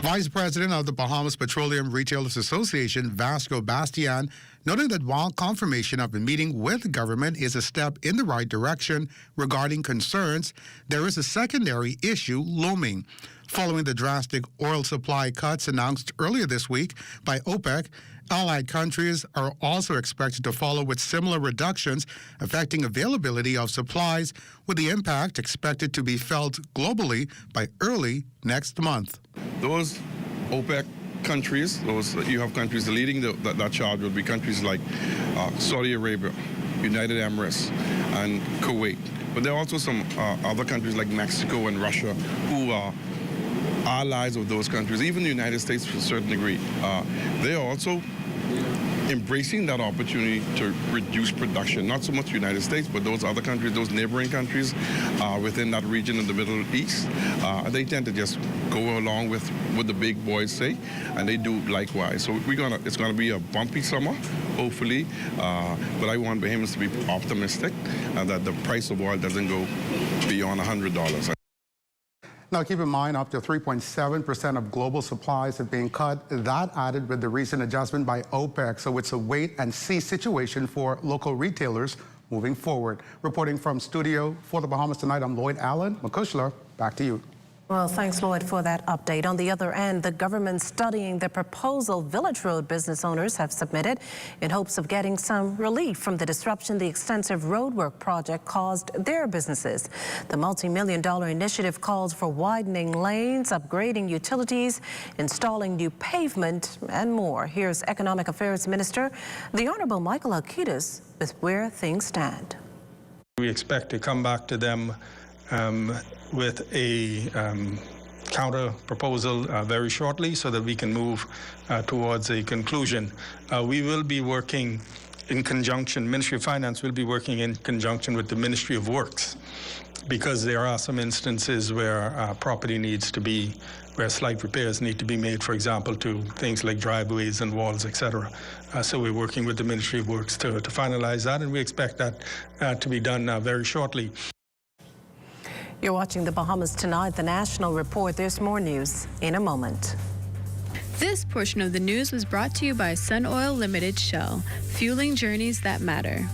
Vice President of the Bahamas Petroleum Retailers Association, Vasco Bastian, noting that while confirmation of a meeting with the government is a step in the right direction regarding concerns, there is a secondary issue looming. Following the drastic oil supply cuts announced earlier this week by OPEC, allied countries are also expected to follow with similar reductions affecting availability of supplies, with the impact expected to be felt globally by early next month. Those OPEC countries, you have countries leading that charge will be countries like Saudi Arabia, United Emirates, and Kuwait. But there are also some other countries like Mexico and Russia who are allies of those countries, even the United States to a certain degree. They are also embracing that opportunity to reduce production, not so much the United States, but those other countries, those neighboring countries within that region in the Middle East. They tend to just go along with what the big boys say, and they do likewise. So it's gonna be a bumpy summer, hopefully, but I want Bahamians to be optimistic that the price of oil doesn't go beyond $100. Now, keep in mind, up to 3.7% of global supplies have been cut. That added with the recent adjustment by OPEC. So it's a wait-and-see situation for local retailers moving forward. Reporting from studio for the Bahamas Tonight, I'm Lloyd Allen. Makushla, back to you. Well, thanks, Lloyd, for that update. On the other end, the government studying the proposal Village Road business owners have submitted in hopes of getting some relief from the disruption the extensive roadwork project caused their businesses. The multi-million-dollar initiative calls for widening lanes, upgrading utilities, installing new pavement, and more. Here's Economic Affairs Minister, the Honorable Michael Alcides, with where things stand. We expect to come back to them with a counter proposal very shortly so that we can move towards a conclusion. We will be working in conjunction, Ministry of Finance will be working in conjunction with the Ministry of Works, because there are some instances where property needs to be, where slight repairs need to be made, for example, to things like driveways and walls, etc. So we're working with the Ministry of Works to finalize that, and we expect that to be done very shortly. You're watching the Bahamas Tonight, the National Report. There's more news in a moment. This portion of the news was brought to you by Sun Oil Limited Shell, fueling journeys that matter.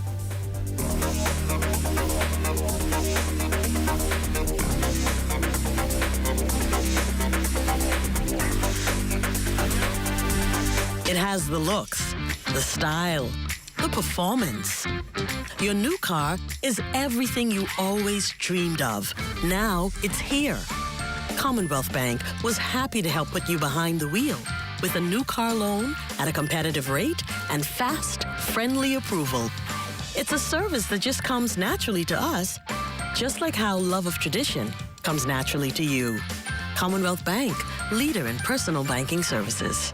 It has the looks, the style, the performance. Your new car is everything you always dreamed of. Now it's here. Commonwealth Bank was happy to help put you behind the wheel with a new car loan at a competitive rate and fast, friendly approval. It's a service that just comes naturally to us, just like how love of tradition comes naturally to you. Commonwealth Bank, leader in personal banking services.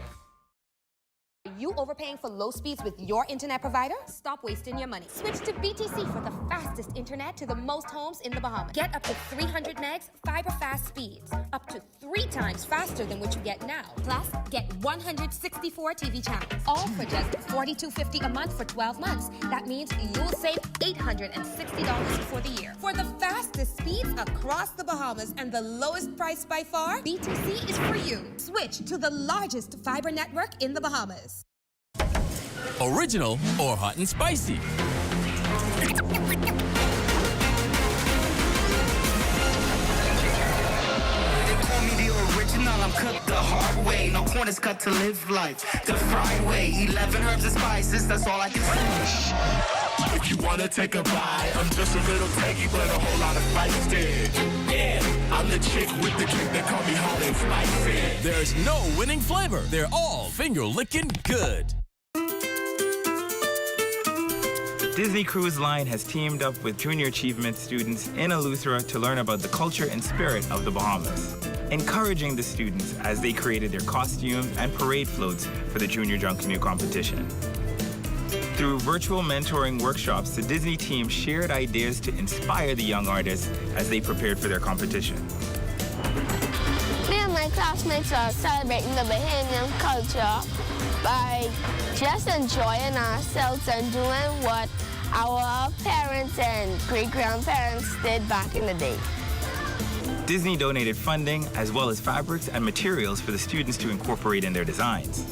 You overpaying for low speeds with your internet provider? Stop wasting your money. Switch to BTC for the fastest internet to the most homes in the Bahamas. Get up to 300 megs fiber fast speeds, up to 3 times faster than what you get now. Plus, get 164 TV channels, all for just $42.50 a month for 12 months. That means you'll save $860 for the year. For the fastest speeds across the Bahamas and the lowest price by far, BTC is for you. Switch to the largest fiber network in the Bahamas. Original or hot and spicy? They call me the original, I'm cooked the hard way. No corners cut to live life the fried way. 11 herbs and spices, that's all I can say. If you wanna take a bite, I'm just a little tangy, but a whole lot of feisty. Yeah, I'm the chick with the drink that call me hot and spicy. There's no winning flavor. They're all finger-licking good. Disney Cruise Line has teamed up with Junior Achievement students in Eleuthera to learn about the culture and spirit of the Bahamas, encouraging the students as they created their costumes and parade floats for the Junior Drunk Canoe competition. Through virtual mentoring workshops, the Disney team shared ideas to inspire the young artists as they prepared for their competition. Me and my classmates are celebrating the Bahamian culture by just enjoying ourselves and doing what our parents and great-grandparents did back in the day. Disney donated funding as well as fabrics and materials for the students to incorporate in their designs.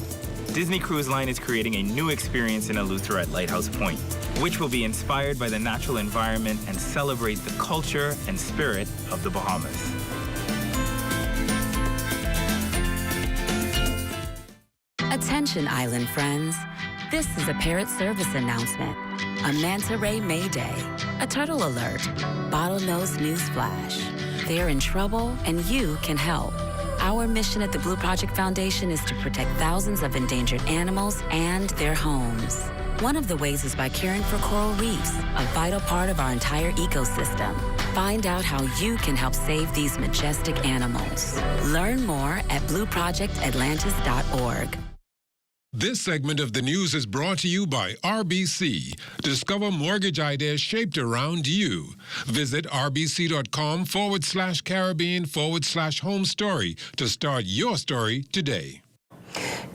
Disney Cruise Line is creating a new experience in Eleuthera at Lighthouse Point, which will be inspired by the natural environment and celebrate the culture and spirit of the Bahamas. Attention island friends, this is a parrot service announcement. A manta ray mayday, a turtle alert, bottlenose news flash. They're in trouble and you can help. Our mission at the Blue Project Foundation is to protect thousands of endangered animals and their homes. One of the ways is by caring for coral reefs, a vital part of our entire ecosystem. Find out how you can help save these majestic animals. Learn more at blueprojectatlantis.org. This segment of the news is brought to you by RBC. Discover mortgage ideas shaped around you. Visit rbc.com/Caribbean/home story to start your story today.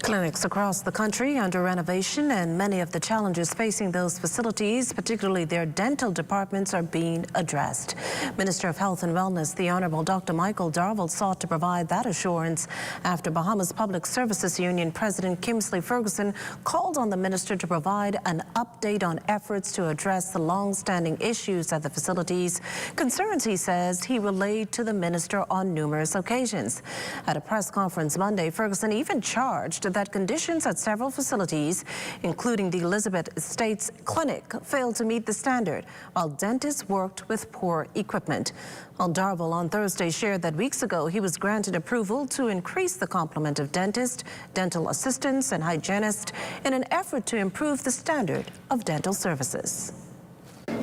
Clinics across the country under renovation, and many of the challenges facing those facilities, particularly their dental departments, are being addressed. Minister of Health and Wellness, the Honorable Dr. Michael Darville, sought to provide that assurance after Bahamas Public Services Union President Kingsley Ferguson called on the minister to provide an update on efforts to address the long-standing issues at the facilities, concerns he says he relayed to the minister on numerous occasions. At a press conference Monday, Ferguson even charged that conditions at several facilities, including the Elizabeth Estates Clinic, failed to meet the standard, while dentists worked with poor equipment. Darville on Thursday shared that weeks ago he was granted approval to increase the complement of dentists, dental assistants, and hygienists in an effort to improve the standard of dental services.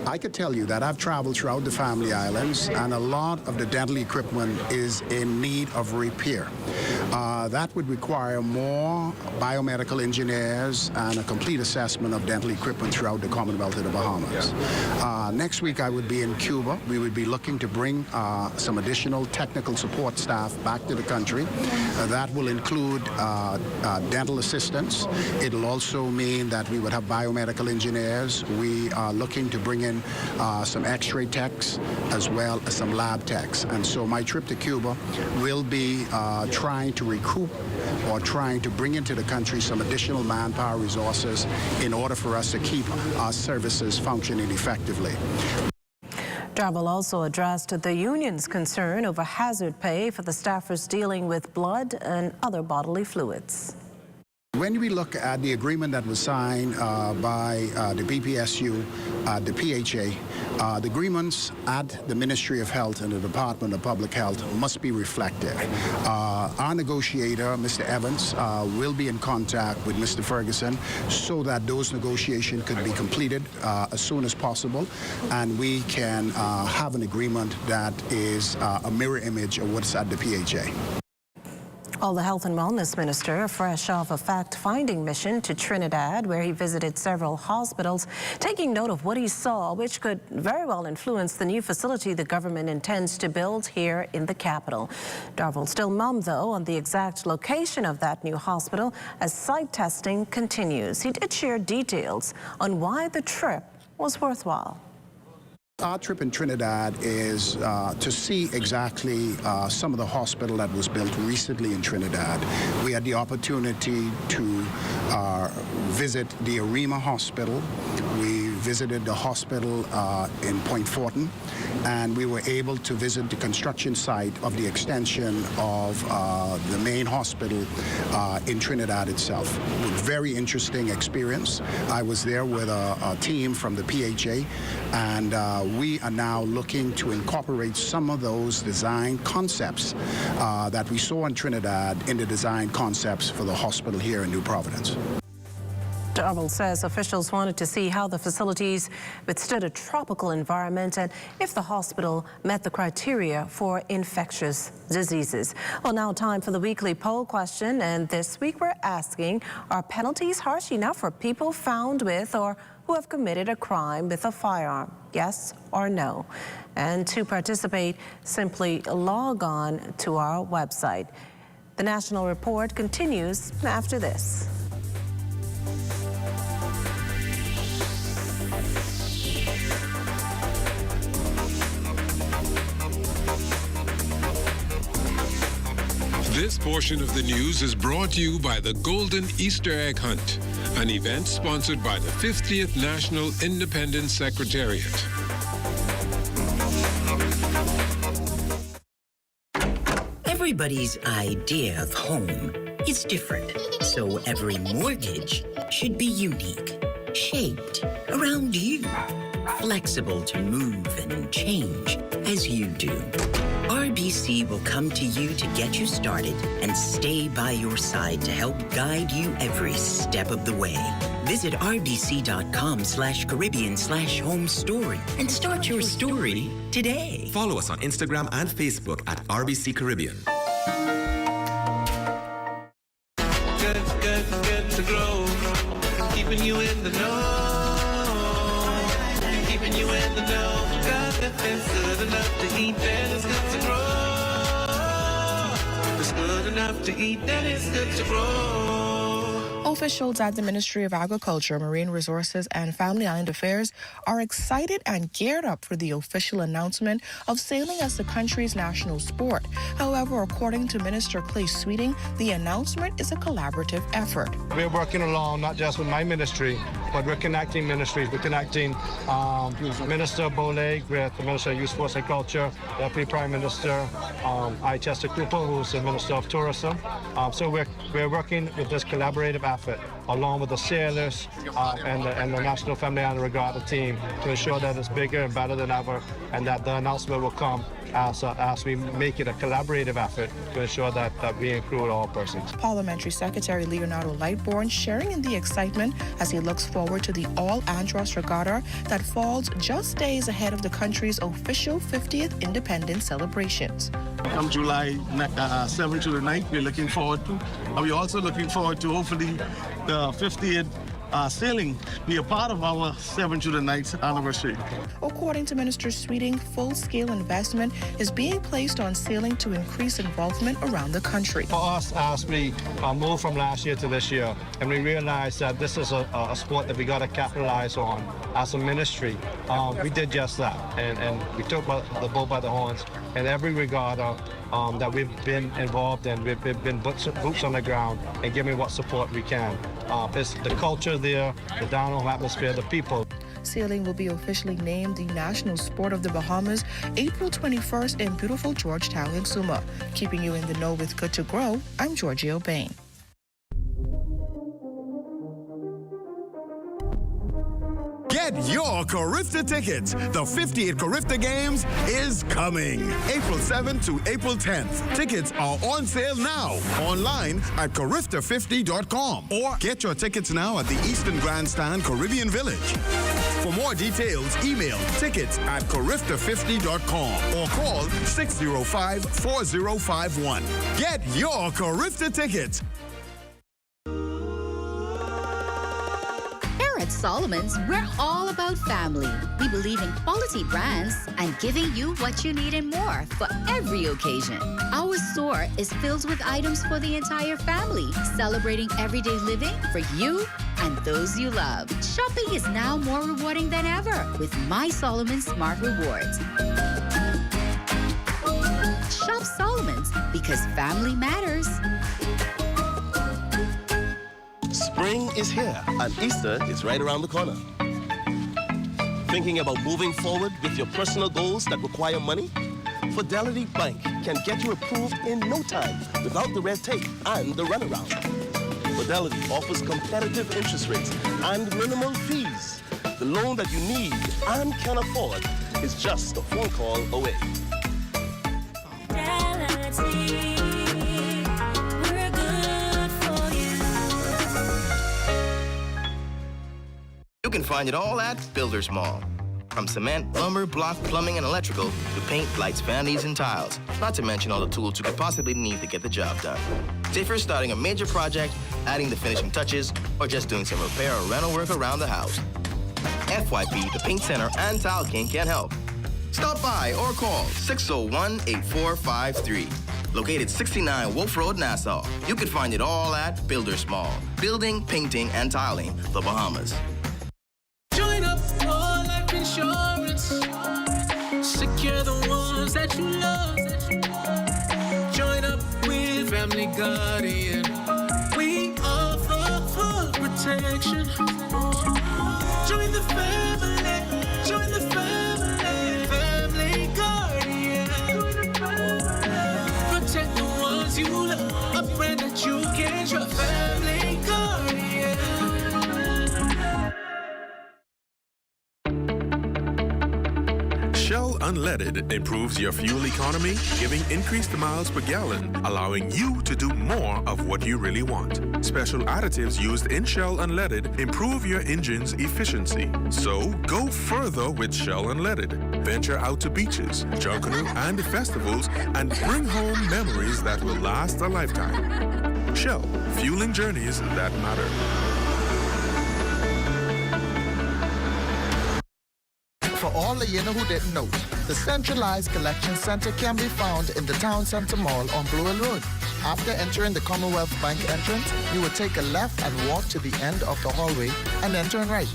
I could tell you that I've traveled throughout the Family Islands, and a lot of the dental equipment is in need of repair. That would require more biomedical engineers and a complete assessment of dental equipment throughout the Commonwealth of the Bahamas. Next week I would be in Cuba. We would be looking to bring some additional technical support staff back to the country. That will include dental assistants. It'll also mean that we would have biomedical engineers. We are looking to bring in some x-ray techs as well as some lab techs. And so my trip to Cuba will be trying to recoup or trying to bring into the country some additional manpower resources in order for us to keep our services functioning effectively. Darville also addressed the union's concern over hazard pay for the staffers dealing with blood and other bodily fluids. When we look at the agreement that was signed by the BPSU, the PHA, the agreements at the Ministry of Health and the Department of Public Health must be reflective. Our negotiator, Mr. Evans, will be in contact with Mr. Ferguson so that those negotiations could be completed as soon as possible, and we can have an agreement that is a mirror image of what's at the PHA. The Health and Wellness Minister, fresh off a fact-finding mission to Trinidad, where he visited several hospitals, taking note of what he saw, which could very well influence the new facility the government intends to build here in the capital. Darville still mum, though, on the exact location of that new hospital as site testing continues. He did share details on why the trip was worthwhile. Our trip in Trinidad is to see exactly some of the hospital that was built recently in Trinidad. We had the opportunity to visit the Arima Hospital. We visited the hospital in Point Fortin, and we were able to visit the construction site of the extension of the main hospital in Trinidad itself. Very interesting experience. I was there with a team from the PHA, and we are now looking to incorporate some of those design concepts that we saw in Trinidad in the design concepts for the hospital here in New Providence. Darville says officials wanted to see how the facilities withstood a tropical environment and if the hospital met the criteria for infectious diseases. Now time for the weekly poll question, and this week we're asking, are penalties harsh enough for people found with or who have committed a crime with a firearm? Yes or no? And to participate, simply log on to our website. The National Report continues after this. This portion of the news is brought to you by the Golden Easter Egg Hunt, an event sponsored by the 50th National Independence Secretariat. Everybody's idea of home is different, so every mortgage should be unique, shaped around you, flexible to move and change as you do. RBC will come to you to get you started and stay by your side to help guide you every step of the way. Visit rbc.com/Caribbean/home story and start your story today. Follow us on Instagram and Facebook at RBC Caribbean. Good to grow. Keeping you in the know. Keeping you in the know. God, it's good enough to eat, then it's good to grow. It's good enough to eat, then it's good to grow. Officials at the Ministry of Agriculture, Marine Resources, and Family Island Affairs are excited and geared up for the official announcement of sailing as the country's national sport. However, according to Minister Clay Sweeting, the announcement is a collaborative effort. We're working along not just with my ministry, but we're connecting ministries. We're connecting Minister Boleg with the Minister of Youth, Sports and Culture, Deputy Prime Minister Chester Cooper, who's the Minister of Tourism. So we're working with this collaborative effort along with the sailors and the National Family Island Regatta team to ensure that it's bigger and better than ever, and that the announcement will come as we make it a collaborative effort to ensure that we include all persons. Parliamentary Secretary Leonardo Lightbourne sharing in the excitement as he looks forward to the All-Andros Regatta that falls just days ahead of the country's official 50th independence celebrations. Come July 7th to the 9th, we're looking forward to. And we're also looking forward to hopefully the 50th sailing be a part of our 7th to the 9th anniversary. According to Minister Sweeting, full-scale investment is being placed on sailing to increase involvement around the country. For us, as we moved from last year to this year, and we realized that this is a sport that we got to capitalize on as a ministry, we did just that, and we took the bull by the horns. And every regatta that we've been involved in, we've been boots on the ground and giving what support we can. It's the culture there, the down-home atmosphere, the people. Sailing will be officially named the national sport of the Bahamas April 21st in beautiful Georgetown, Exuma. Keeping you in the know with Good to Grow, I'm Georgia Bain. Get your Carifta tickets. The 50th Carifta Games is coming. April 7th to April 10th. Tickets are on sale now. Online at Carifta50.com. Or get your tickets now at the Eastern Grandstand Caribbean Village. For more details, email tickets@Carifta50.com or call 605-4051. Get your Carifta tickets. At Solomon's, we're all about family. We believe in quality brands and giving you what you need and more for every occasion. Our store is filled with items for the entire family, celebrating everyday living for you and those you love. Shopping is now more rewarding than ever with My Solomon's Smart Rewards. Shop Solomon's because family matters. Spring is here and Easter is right around the corner. Thinking about moving forward with your personal goals that require money? Fidelity Bank can get you approved in no time without the red tape and the runaround. Fidelity offers competitive interest rates and minimal fees. The loan that you need and can afford is just a phone call away. You can find it all at Builders Mall. From cement, lumber, block, plumbing, and electrical to paint, lights, vanities, and tiles. Not to mention all the tools you could possibly need to get the job done. Say if you're starting a major project, adding the finishing touches, or just doing some repair or rental work around the house. FYP, the Paint Center, and Tile King can help. Stop by or call 601-8453. Located 69 Wolf Road, Nassau. You can find it all at Builders Mall. Building, painting, and tiling, the Bahamas. Join up for life insurance. Secure the ones that you love. Join up with Family Guardian. We offer full protection. Join the family. Join the family. Family Guardian. Protect the ones you love. A friend that you can trust. Family Guardian. Shell Unlimited unleaded improves your fuel economy, giving increased miles per gallon, allowing you to do more of what you really want. Special additives used in Shell Unleaded improve your engine's efficiency. So go further with Shell Unleaded. Venture out to beaches, Junkanoo, and festivals and bring home memories that will last a lifetime. Shell, fueling journeys that matter. For all of you who didn't know, the centralized collection center can be found in the Town Center Mall on Blue Hill Road. After entering the Commonwealth Bank entrance, you will take a left and walk to the end of the hallway and then turn right.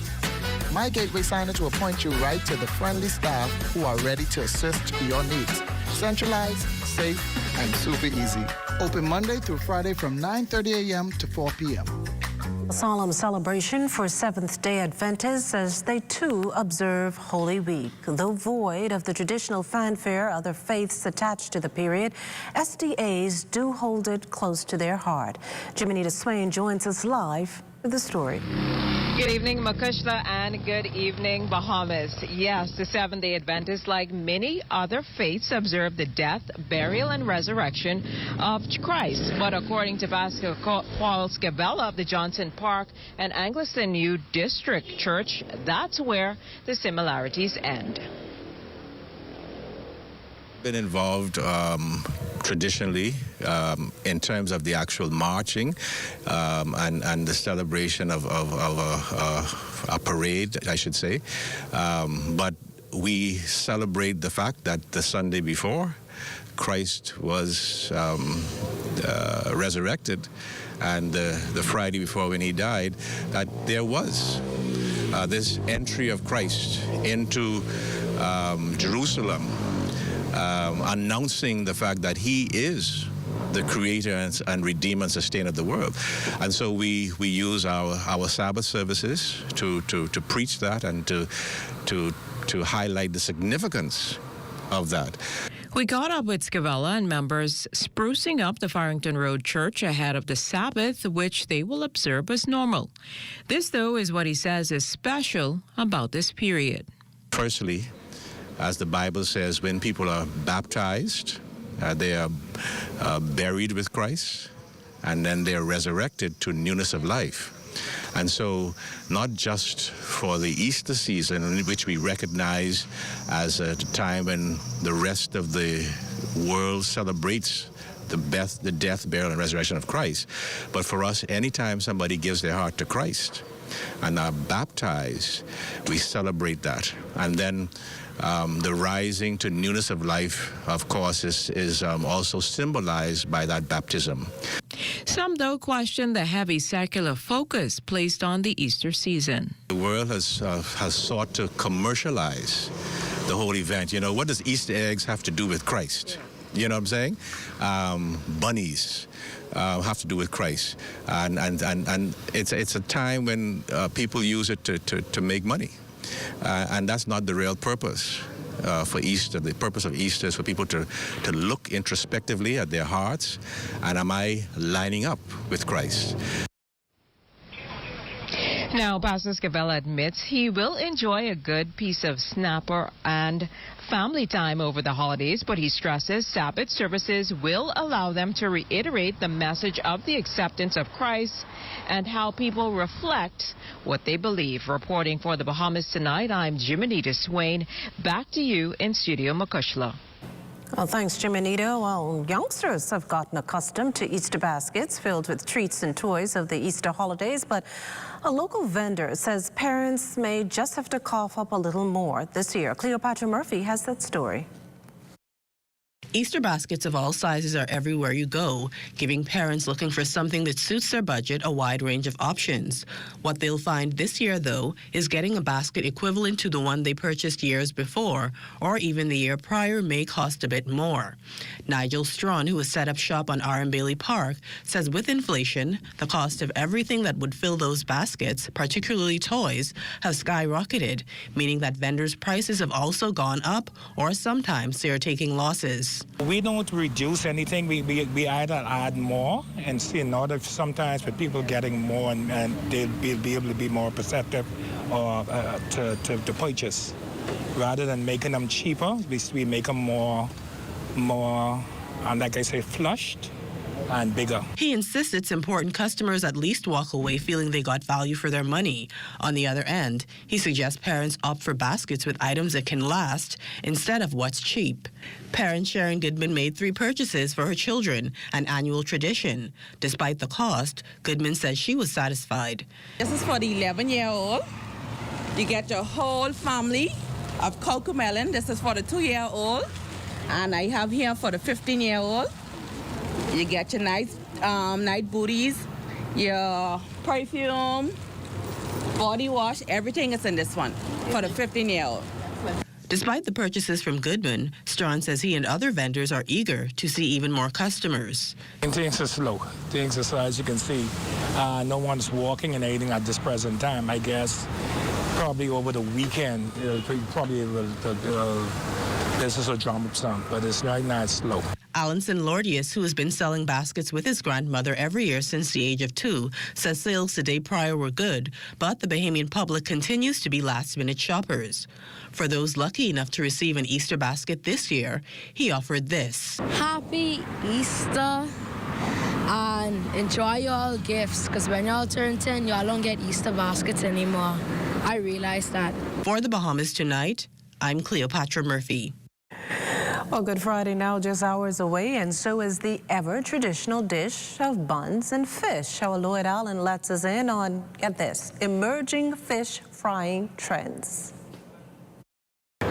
My Gateway signage will point you right to the friendly staff who are ready to assist your needs. Centralized, safe, and super easy. Open Monday through Friday from 9:30 a.m. to 4 p.m. A solemn celebration for Seventh-day Adventists as they too observe Holy Week. Though void of the traditional fanfare other faiths attached to the period, SDAs do hold it close to their heart. Jiminita Swain joins us live with the story. Good evening, Makushla, and good evening, Bahamas. Yes, the Seventh-day Adventists, like many other faiths, observe the death, burial, and resurrection of Christ. But according to Pastor Paul Scavella of the Johnson Park and Anglican New District Church, that's where the similarities end. Been involved traditionally in terms of the actual marching and the celebration of a parade, I should say. But we celebrate the fact that the Sunday before, Christ was resurrected, and the Friday before when he died, that there was this entry of Christ into Jerusalem, announcing the fact that he is the creator and redeemer and sustainer of the world. And so we use our Sabbath services to preach that and to highlight the significance of that. We caught up with Scavella and members sprucing up the Farrington Road Church ahead of the Sabbath, which they will observe as normal. This, though, is what he says is special about this period. Firstly, as the Bible says, when people are baptized, they are buried with Christ, and then they are resurrected to newness of life. And so, not just for the Easter season, in which we recognize as a time when the rest of the world celebrates the death, burial, and resurrection of Christ, but for us, anytime somebody gives their heart to Christ and are baptized, we celebrate that. And then the rising to newness of life, of course, is also symbolized by that baptism. Some, though, question the heavy secular focus placed on the Easter season. The world has sought to commercialize the whole event. You know, what does Easter eggs have to do with Christ? You know what I'm saying? Bunnies have to do with Christ. And it's a time when people use it to make money. And that's not the real purpose for Easter. The purpose of Easter is for people to look introspectively at their hearts, and am I lining up with Christ? Now, Pastor Scavella admits he will enjoy a good piece of snapper and family time over the holidays, but he stresses Sabbath services will allow them to reiterate the message of the acceptance of Christ and how people reflect what they believe. Reporting for the Bahamas Tonight, I'm Jiminita Swain. Back to you in Studio Makushla. Well, thanks, Jiminita. Well, youngsters have gotten accustomed to Easter baskets filled with treats and toys of the Easter holidays, but a local vendor says parents may just have to cough up a little more this year. Cleopatra Murphy has that story. Easter baskets of all sizes are everywhere you go, giving parents looking for something that suits their budget a wide range of options. What they'll find this year, though, is getting a basket equivalent to the one they purchased years before, or even the year prior, may cost a bit more. Nigel Strawn, who has set up shop on R. M. Bailey Park, says with inflation, the cost of everything that would fill those baskets, particularly toys, have skyrocketed, meaning that vendors' prices have also gone up, or sometimes they are taking losses. We don't reduce anything. We either add more, and in order sometimes for people getting more and they'll be able to be more perceptive or to purchase. rather than making them cheaper, we make them more, like I say, flushed and bigger. He insists it's important customers at least walk away feeling they got value for their money. On the other end, he suggests parents opt for baskets with items that can last instead of what's cheap. Parent Sharon Goodman made 3 purchases for her children, an annual tradition. Despite the cost, Goodman says she was satisfied. This is for the 11-year-old. You get your whole family of cocomelon. This is for the 2-year-old. And I have here for the 15-year-old. You get your nice night booties, your perfume, body wash, everything is in this one for the 15-year-old. Despite the purchases from Goodman, Strawn says he and other vendors are eager to see even more customers. Things are slow. Things are slow, as you can see. No one's walking and anything at this present time. I guess probably over the weekend, business will drum up some, but it's right now it's slow. Alanson Lordius, who has been selling baskets with his grandmother every year since the age of 2, says sales the day prior were good, but the Bahamian public continues to be last-minute shoppers. For those lucky enough to receive an Easter basket this year, he offered this. Happy Easter and enjoy your gifts, because when y'all turn 10, y'all don't get Easter baskets anymore. I realize that. For the Bahamas Tonight, I'm Cleopatra Murphy. Well, Good Friday now just hours away, and so is the ever-traditional dish of buns and fish. Our Lloyd Allen lets us in on, get this, emerging fish frying trends.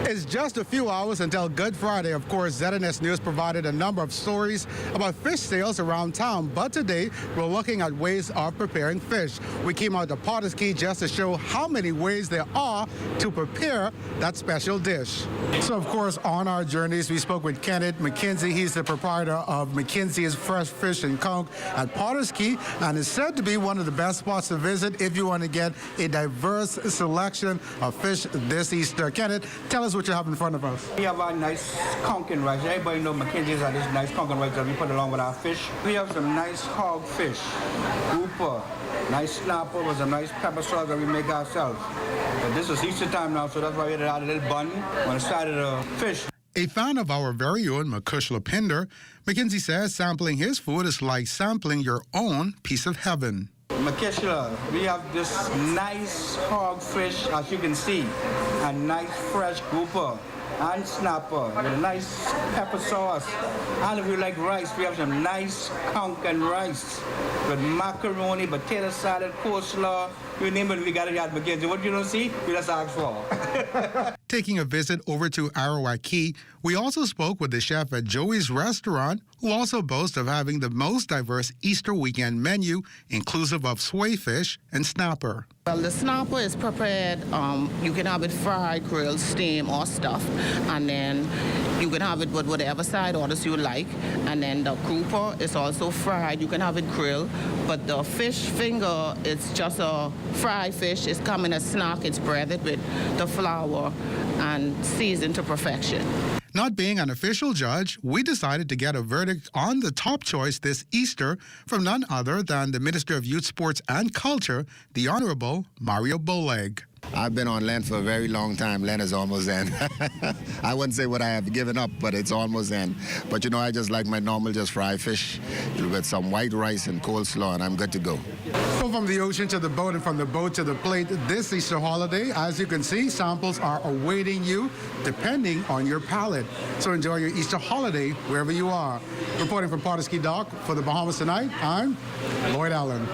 It's just a few hours until Good Friday. Of course, ZNS News provided a number of stories about fish sales around town, but today we're looking at ways of preparing fish. We came out to Potter's Key just to show how many ways there are to prepare that special dish. So, of course, on our journeys, we spoke with Kenneth McKenzie. He's the proprietor of McKenzie's Fresh Fish and Conch at Potter's Key, and is said to be one of the best spots to visit if you want to get a diverse selection of fish this Easter. Kenneth, tell us what you have in front of us. We have our nice conch and rice. Everybody knows McKenzie's are this nice conch and rice that we put along with our fish. We have some nice hog fish, grouper, nice snapper with some nice pepper sauce that we make ourselves. But this is Easter time now, so that's why we had a little bun on the side of the fish. A fan of our very own Makush Lapinder, McKenzie says sampling his food is like sampling your own piece of heaven. Makishla, we have this nice hog fish, as you can see, and nice fresh grouper and snapper with a nice pepper sauce. And if you like rice, we have some nice conch and rice with macaroni, potato salad, coleslaw. You name it, we got it at McKenzie. What you don't see, we just ask for. Taking a visit over to Arawak Key, we also spoke with the chef at Joey's Restaurant, who also boasts of having the most diverse Easter weekend menu, inclusive of sway fish and snapper. Well, the snapper is prepared. You can have it fried, grilled, steamed, or stuffed, and then you can have it with whatever side orders you like. And then the grouper is also fried. You can have it grilled, but the fish finger, it's just a fried fish. It's come in a snack. It's breaded with the flour and seasoned to perfection. Not being an official judge, we decided to get a verdict on the top choice this Easter from none other than the Minister of Youth, Sports and Culture, the Honorable Mario Boleg. I've been on Lent for a very long time. Lent is almost end. I wouldn't say what I have given up, but it's almost end. But you know, I just like my normal just fried fish with some white rice and coleslaw, and I'm good to go. So from the ocean to the boat and from the boat to the plate this Easter holiday, as you can see, samples are awaiting you depending on your palate. So enjoy your Easter holiday wherever you are. Reporting from Potter's Key Dock for the Bahamas Tonight, I'm Lloyd Allen.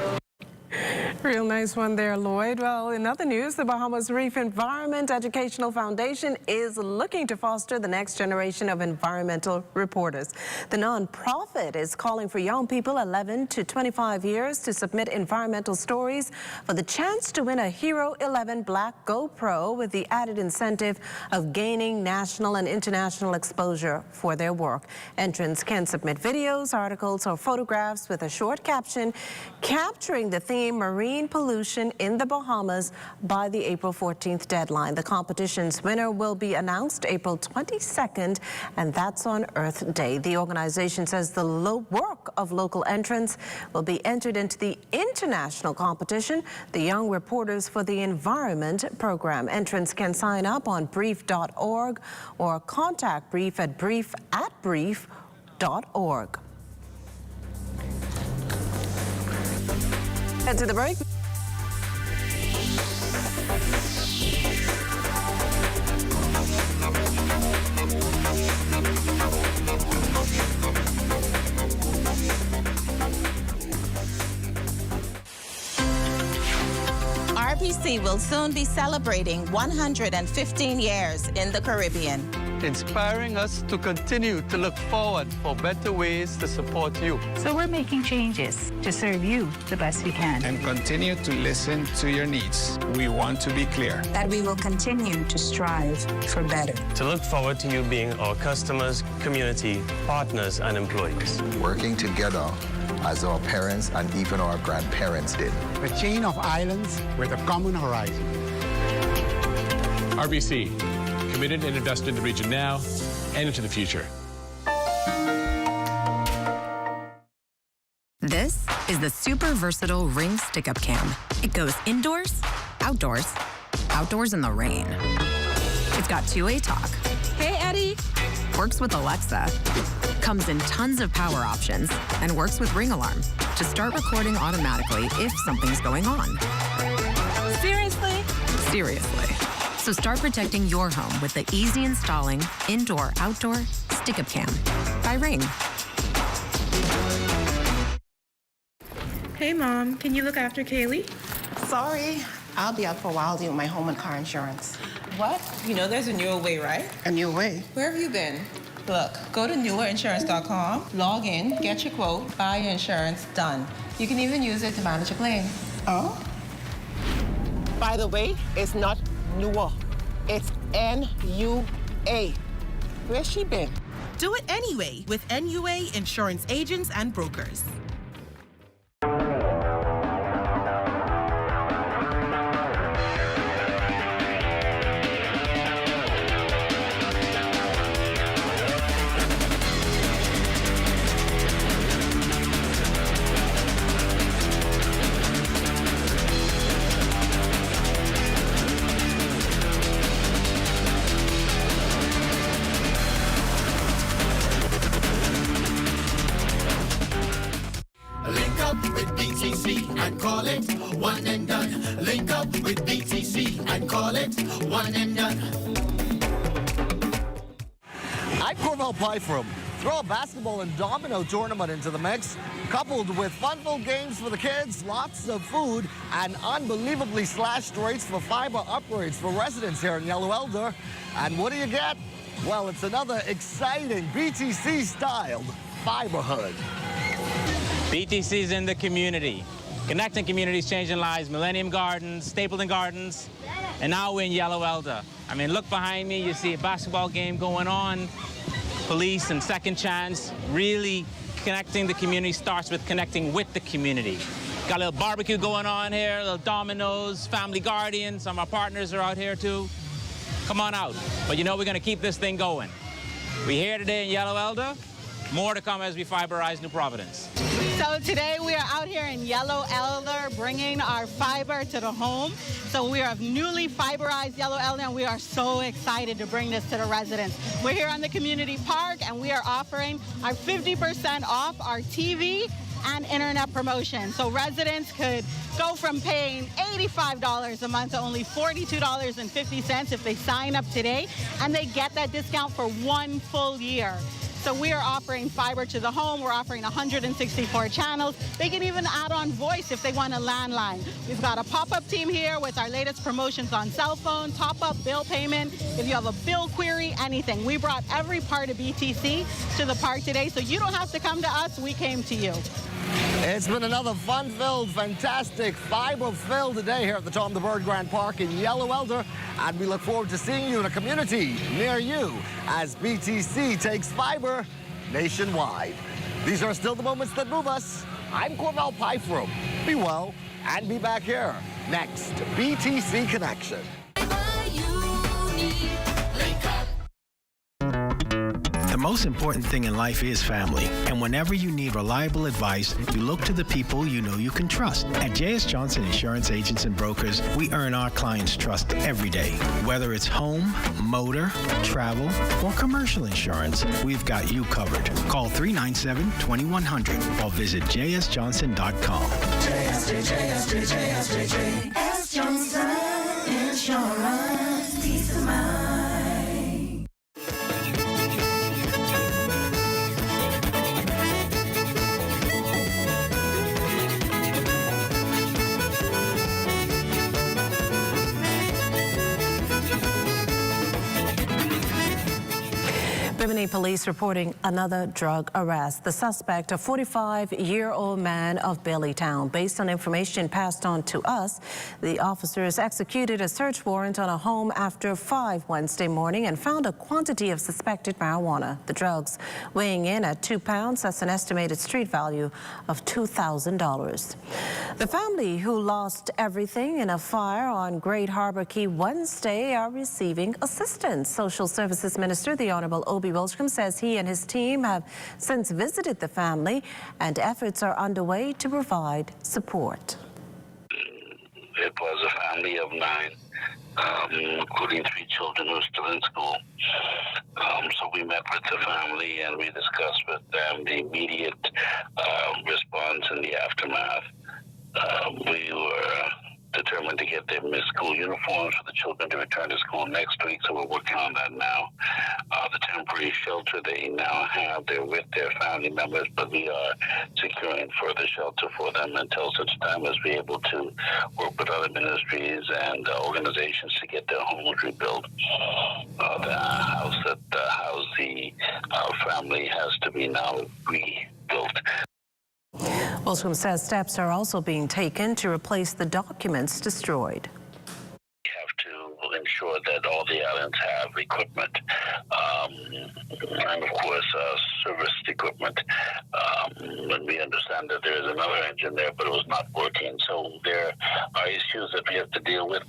Real nice one there, Lloyd. Well, in other news, the Bahamas Reef Environment Educational Foundation is looking to foster the next generation of environmental reporters. The nonprofit is calling for young people 11 to 25 years to submit environmental stories for the chance to win a Hero 11 Black GoPro with the added incentive of gaining national and international exposure for their work. Entrants can submit videos, articles, or photographs with a short caption capturing the theme Marine marine pollution in the Bahamas by the April 14th deadline. The competition's winner will be announced April 22nd, and that's on Earth Day. The organization says the work of local entrants will be entered into the international competition, the Young Reporters for the Environment program. Entrants can sign up on brief.org or contact Brief at brief.org. Head to the break. RPC will soon be celebrating 115 years in the Caribbean, inspiring us to continue to look forward for better ways to support you. So we're making changes to serve you the best we can. And continue to listen to your needs. We want to be clear that we will continue to strive for better. To look forward to you being our customers, community, partners, and employees. Working together as our parents and even our grandparents did. A chain of islands with a common horizon. RBC, committed and invested in the region now and into the future. This is the super versatile Ring stick-up cam. It goes indoors, outdoors, outdoors in the rain. It's got two-way talk. Hey, Eddie. Works with Alexa. Comes in tons of power options and works with Ring Alarm to start recording automatically if something's going on. Seriously? Seriously. So start protecting your home with the easy installing indoor-outdoor stick-up cam by Ring. Hey, Mom, can you look after Kaylee? Sorry, I'll be out for a while doing my home and car insurance. What? You know there's a newer way, right? A new way? Where have you been? Look, go to newerinsurance.com, log in, get your quote, buy your insurance, done. You can even use it to manage a claim. Oh? By the way, it's not newer. It's NUA. Where's she been? Do it anyway with NUA Insurance Agents and Brokers. Call it one and done. Link up with BTC and call it one and done. I'm Corval Pyfrom. Throw a basketball and domino tournament into the mix, coupled with fun-filled games for the kids, lots of food, and unbelievably slashed rates for fiber upgrades for residents here in Yellow Elder. And what do you get? Well, it's another exciting BTC-styled fiberhood. BTC's in the community. Connecting communities, changing lives. Millennium Gardens, Stapleton Gardens, and now we're in Yellow Elder. I mean, look behind me, you see a basketball game going on. Police and Second Chance, really connecting the community starts with connecting with the community. Got a little barbecue going on here, a little dominoes, family guardians. Some of our partners are out here too. Come on out. But you know we're gonna keep this thing going. We're here today in Yellow Elder. More to come as we fiberize New Providence. So today we are out here in Yellow Elder bringing our fiber to the home. So we are newly fiberized Yellow Elder and we are so excited to bring this to the residents. We're here on the community park and we are offering our 50% off our TV and internet promotion. So residents could go from paying $85 a month to only $42.50 if they sign up today, and they get that discount for 1 full year. So we are offering fiber to the home. We're offering 164 channels. They can even add on voice if they want a landline. We've got a pop-up team here with our latest promotions on cell phone, top-up, bill payment. If you have a bill query, anything. We brought every part of BTC to the park today, so you don't have to come to us. We came to you. It's been another fun-filled, fantastic, fiber-filled day here at the Tom the Bird Grand Park in Yellow Elder, and we look forward to seeing you in a community near you as BTC takes fiber nationwide. These are still the moments that move us. I'm Corval Pyfrom. Be well. and be back here next. BTC Connection. The most important thing in life is family, and whenever you need reliable advice, you look to the people you know you can trust. At J.S. Johnson Insurance Agents and Brokers, we earn our clients' trust every day. Whether it's home, motor, travel, or commercial insurance, we've got you covered. Call 397-2100 or visit jsjohnson.com. JS Johnson Insurance, peace of mind. Bimini police reporting another drug arrest. The suspect, a 45-year-old man of Baileytown. Based on information passed on to us, the officers executed a search warrant on a home after 5 Wednesday morning and found a quantity of suspected marijuana. The drugs weighing in at 2 pounds. That's an estimated street value of $2,000. The family who lost everything in a fire on Great Harbor Key Wednesday are receiving assistance. Social Services Minister, the Honorable Obi Wilcombe, says he and his team have since visited the family and efforts are underway to provide support. It was a family of 9, including 3 children who are still in school. So we met with the family and we discussed with them the immediate response in the aftermath. We were determined to get them school uniforms for the children to return to school next week, so we're working on that now. The temporary shelter they now have, they're with their family members, but we are securing further shelter for them until such time as we're able to work with other ministries and organizations to get their homes rebuilt. The house that housed the family has to be now rebuilt. Wilcombe says steps are also being taken to replace the documents destroyed. We have to ensure that all the islands have equipment, and of course service equipment. And we understand that there is another engine there, but it was not working. So there are issues that we have to deal with.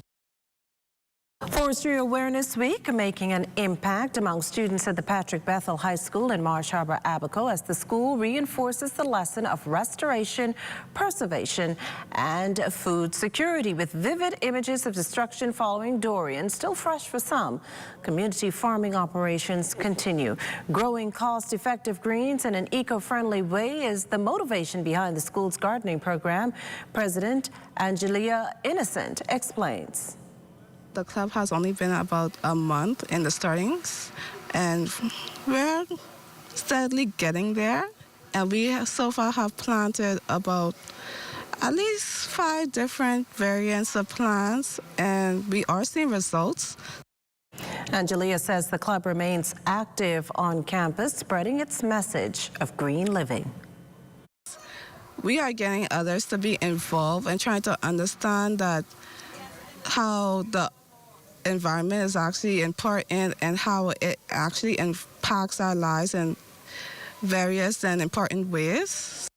Forestry Awareness Week making an impact among students at the Patrick Bethel High School in Marsh Harbor, Abaco, as the school reinforces the lesson of restoration, preservation, and food security. With vivid images of destruction following Dorian still fresh for some, community farming operations continue. Growing cost-effective greens in an eco-friendly way is the motivation behind the school's gardening program. President Angelia Innocent explains. The club has only been about a month in the startings, and we're steadily getting there. And we so far have planted about at least 5 different variants of plants, and we are seeing results. Angelia says the club remains active on campus, spreading its message of green living. We are getting others to be involved and trying to understand that how the environment is actually important and how it actually impacts our lives in various and important ways.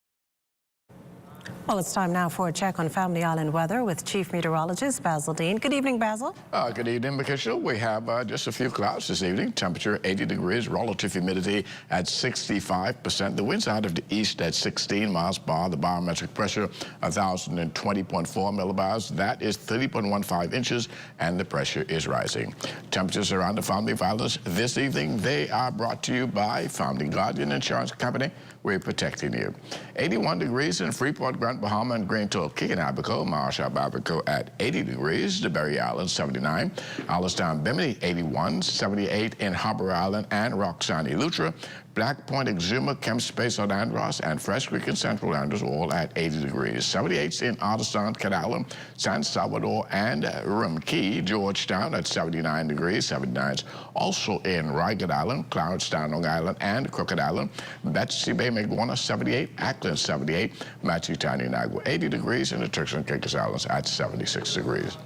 Well, it's time now for a check on Family Island weather with Chief Meteorologist Basil Dean. Good evening, Basil. Good evening, Patricia. We have just a few clouds this evening. Temperature 80 degrees, relative humidity at 65%. The winds out of the east at 16 miles per hour. The barometric pressure 1,020.4 millibars. That is 30.15 inches, and the pressure is rising. Temperatures around the Family Islands this evening, they are brought to you by Family Guardian Insurance Company. We're protecting you. 81 degrees in Freeport, Grand Bahama, and Green Toll, Key and Abaco, Marsh Harbor, Abaco at 80 degrees, the Berry Island 79, Allenstown, Bimini 81, 78 in Harbor Island and Roxanne, Eleuthera, Black Point, Exuma, Kemp Space on Andros, and Fresh Creek in Central Andros, all at 80 degrees. 78 in Otterstown, Cadalum, San Salvador, and Rumkey, Georgetown at 79 degrees. 79s also in Rygut Island, Cloudstown, Long Island, and Crooked Island. Betsy Bay, Maguana 78, Ackland 78, Matsutown, Inagua 80 degrees, and the Turks and Caicos Islands at 76 degrees.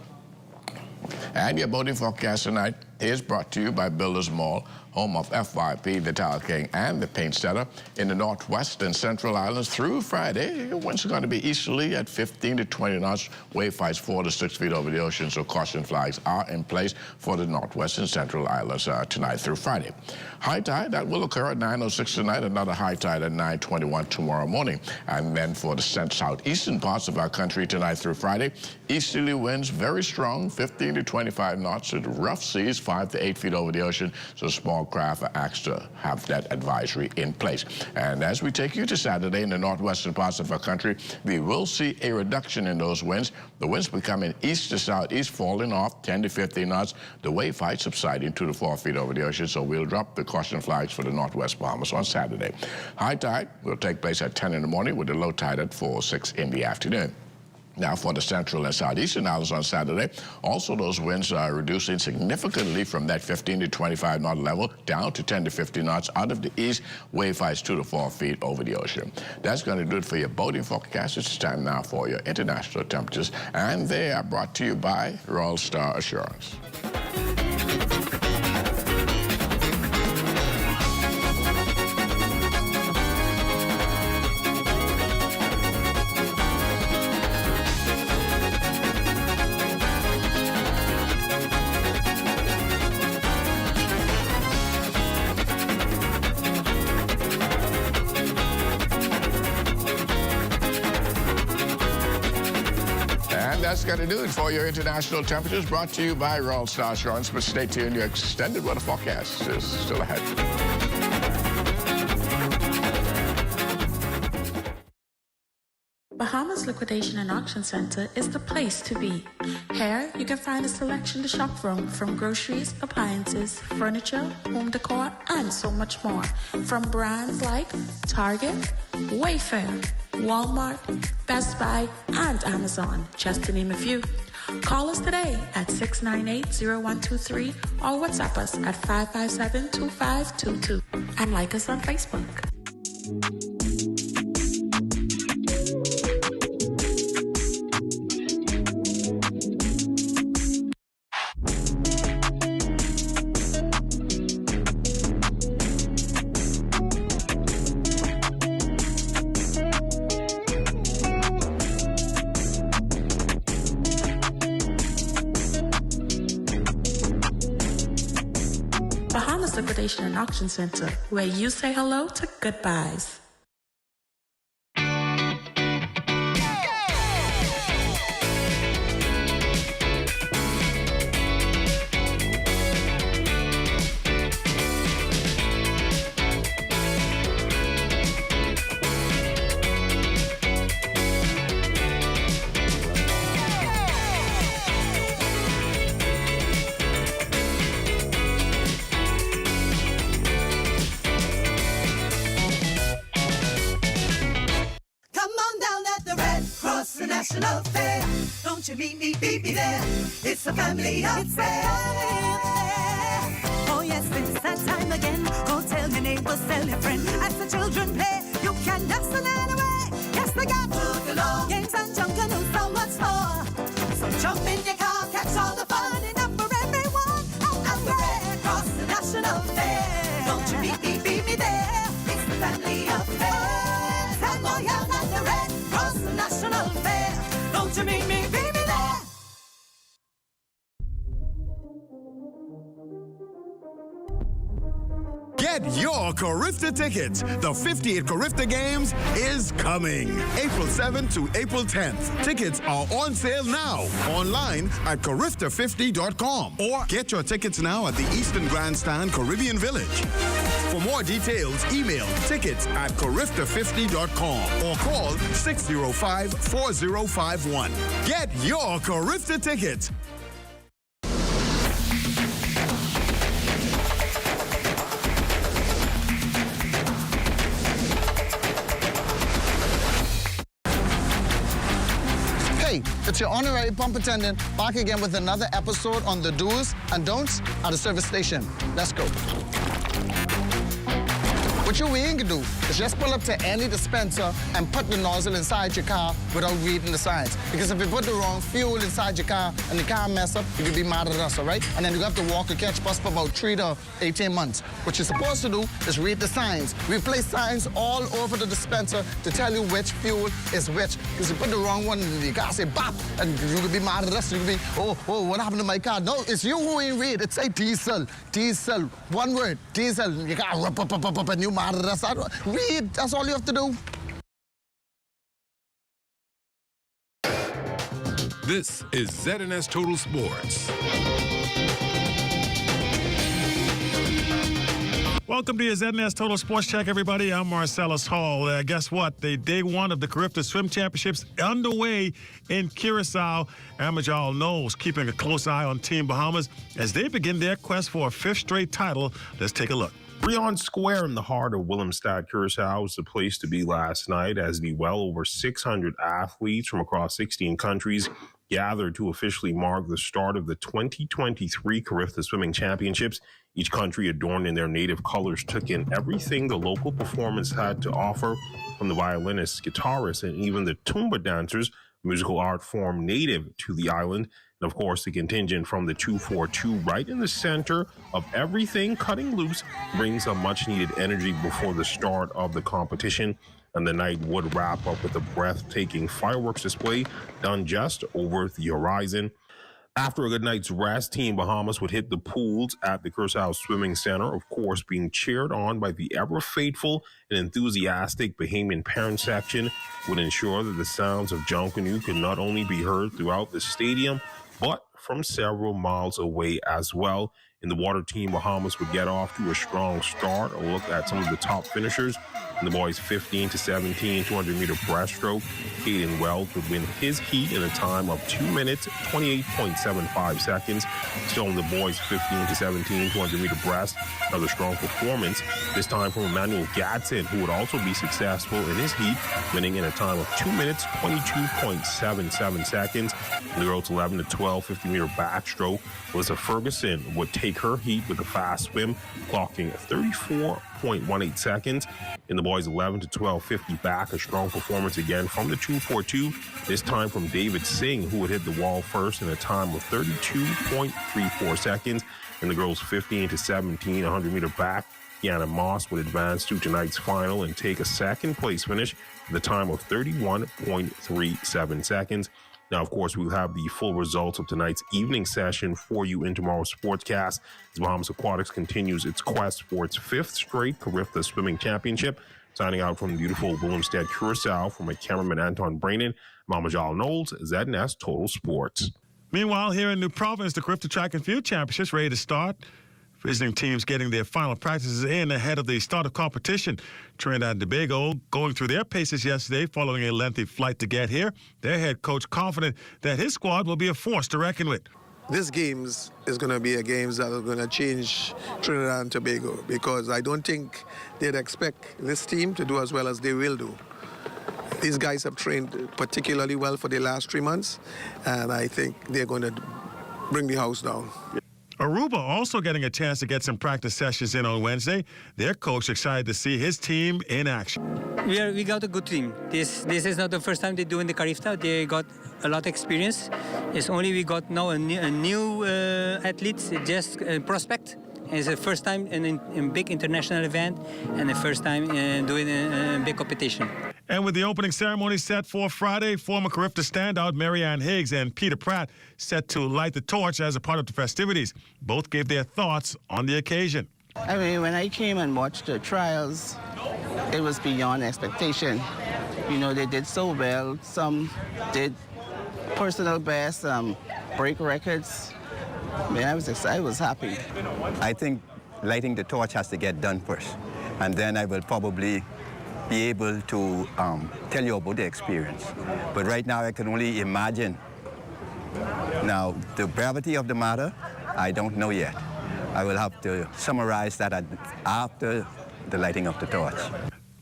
And your boating forecast tonight. is brought to you by Builders Mall, home of FYP, the Tile King, and the Paint Setter. In the Northwest and Central Islands through Friday, winds are going to be easterly at 15 to 20 knots. Wave heights 4 to 6 feet over the ocean, so caution flags are in place for the Northwest and Central Islands tonight through Friday. High tide, that will occur at 9:06 tonight, another high tide at 9:21 tomorrow morning. And then for the southeastern parts of our country tonight through Friday, easterly winds very strong, 15 to 25 knots, with rough seas 5 to 8 feet over the ocean, so small craft are asked to have that advisory in place. And as we take you to Saturday in the northwestern parts of our country, we will see a reduction in those winds. The winds becoming east to southeast, falling off 10 to 15 knots. The wave height subsiding 2 to 4 feet over the ocean, so we'll drop the caution flags for the northwest Bahamas on Saturday. High tide will take place at 10 in the morning with the low tide at 4 or 6 in the afternoon. Now for the central and southeastern islands on Saturday, also those winds are reducing significantly from that 15 to 25 knot level down to 10 to 15 knots out of the east, wave heights 2 to 4 feet over the ocean. That's going to do it for your boating forecast. It's time now for your international temperatures, and they are brought to you by Royal Star Assurance. That's going to do it for your international temperatures, brought to you by Royal Star Assurance. But stay tuned, your extended weather forecast is still ahead. Bahamas Liquidation and Auction Center is the place to be. Here, you can find a selection to shop from groceries, appliances, furniture, home decor, and so much more. From brands like Target, Wayfair, Walmart, Best Buy, and Amazon, just to name a few. Call us today at 698-0123 or WhatsApp us at 557-2522 and like us on Facebook. Liquidation and Auction Center, where you say hello to goodbyes. National Fair. Don't you meet me, beat me there. It's a family affair. Oh yes, it's that time again. Go tell your neighbors, tell your friend. As the children play, you can dance the night away. Yes, they got boogaloo, games and junk and so much more. So jump in your car, catch all the fun, enough for everyone. And we're across the National Fair. Don't you meet me, beat me there. It's the family affair. Stand loyal at the Red Cross National Fair. Don't you meet me, beat me there. Get your Carifta tickets. The 50th Carifta Games is coming. April 7th to April 10th. Tickets are on sale now. Online at Carifta50.com. Or get your tickets now at the Eastern Grandstand Caribbean Village. For more details, email tickets@Carifta50.com or call 605-4051. Get your Carifta tickets. Hey, it's your honorary pump attendant back again with another episode on the do's and don'ts at a service station. Let's go. What you ain't gonna do is just pull up to any dispenser and put the nozzle inside your car without reading the signs. Because if you put the wrong fuel inside your car and the car mess up, you could be mad at us, all right? And then you have to walk a catch bus for about 3 to 18 months. What you're supposed to do is read the signs. We place signs all over the dispenser to tell you which fuel is which. Because you put the wrong one in the car, say bop, and you could be mad at us. You could be, oh, what happened to my car? No, it's you who ain't read. It say diesel, diesel, one word, diesel. You got up, and you mad at us. Read, that's all you have to do. This is ZNS Total Sports. Welcome to your ZNS Total Sports Check, everybody. I'm Marcellus Hall. Guess what? The day one of the Carifta Swim Championships underway in Curacao. Amajal Knowles keeping a close eye on Team Bahamas as they begin their quest for a 5th straight title. Let's take a look. Rion Square in the heart of Willemstad, Curacao was the place to be last night as the well over 600 athletes from across 16 countries gathered to officially mark the start of the 2023 Carifta Swimming Championships. Each country, adorned in their native colors, took in everything the local performance had to offer, from the violinists, guitarists, and even the tumba dancers, musical art form native to the island. And of course, the contingent from the 242 right in the center of everything cutting loose brings a much-needed energy before the start of the competition. And the night would wrap up with a breathtaking fireworks display done just over the horizon. After a good night's rest, Team Bahamas would hit the pools at the Curacao Swimming Center, of course, being cheered on by the ever-faithful and enthusiastic Bahamian parent section, would ensure that the sounds of Junkanoo could not only be heard throughout the stadium, but from several miles away as well. In the water, Team Bahamas would get off to a strong start. A look at some of the top finishers. In the boys' 15 to 17 200-meter breaststroke, Caden Wells would win his heat in a time of 2 minutes, 28.75 seconds. Still in the boys' 15 to 17 200-meter breast, another strong performance, this time from Emmanuel Gadsden, who would also be successful in his heat, winning in a time of 2 minutes, 22.77 seconds. In the girls' 11 to 12 50-meter backstroke, Melissa Ferguson would take her heat with a fast swim, clocking 34.18 seconds. In the boys' 11 to 12 50 back, a strong performance again from the 242, this time from David Singh, who would hit the wall first in a time of 32.34 seconds. In the girls' 15 to 17 100-meter back, Deanna Moss would advance to tonight's final and take a second-place finish at the time of 31.37 seconds. Now, of course, we'll have the full results of tonight's evening session for you in tomorrow's Sportscast as Bahamas Aquatics continues its quest for its 5th straight Carifta Swimming Championship. Signing out from beautiful Willemstad, Curacao, from my cameraman Anton Brainan, Mamajal Knowles, ZNS Total Sports. Meanwhile, here in New Providence, the Carifta Track and Field Championships ready to start. Visiting teams getting their final practices in ahead of the start of competition. Trinidad and Tobago going through their paces yesterday following a lengthy flight to get here. Their head coach confident that his squad will be a force to reckon with. This games is going to be a games that are going to change Trinidad and Tobago, because I don't think they'd expect this team to do as well as they will do. These guys have trained particularly well for the last 3 months, and I think they're going to bring the house down. Aruba also getting a chance to get some practice sessions in on Wednesday. Their coach excited to see his team in action. We got a good team. This is not the first time they do in the Carifta. They got a lot of experience. It's only we got now a new athlete, just a prospect. It's the first time in a big international event and the first time doing a big competition. And with the opening ceremony set for Friday, former Carifta standout Marianne Higgs and Peter Pratt set to light the torch as a part of the festivities. Both gave their thoughts on the occasion. I mean, when I came and watched the trials, it was beyond expectation. You know, they did so well. Some did personal best, break records. I mean, I was excited, I was happy. I think lighting the torch has to get done first, and then I will probably be able to tell you about the experience. But right now, I can only imagine. Now, the gravity of the matter, I don't know yet. I will have to summarize that after the lighting of the torch.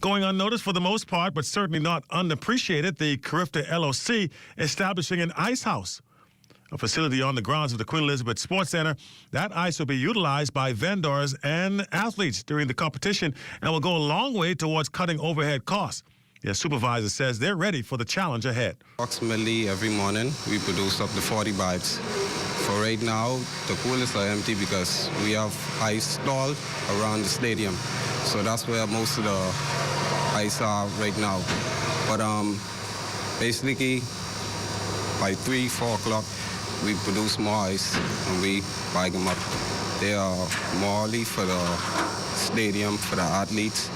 Going unnoticed for the most part, but certainly not unappreciated, the Carifta LOC establishing an ice house. a facility on the grounds of the Queen Elizabeth Sports Center. That ice will be utilized by vendors and athletes during the competition and will go a long way towards cutting overhead costs. The supervisor says they're ready for the challenge ahead. Approximately every morning, we produce up to 40 bibes. For right now, the coolers are empty because we have ice stalled around the stadium. So that's where most of the ice are right now. But basically, by 3, 4 o'clock, we produce more ice and we bag them up. They are morely for the stadium, for the athletes,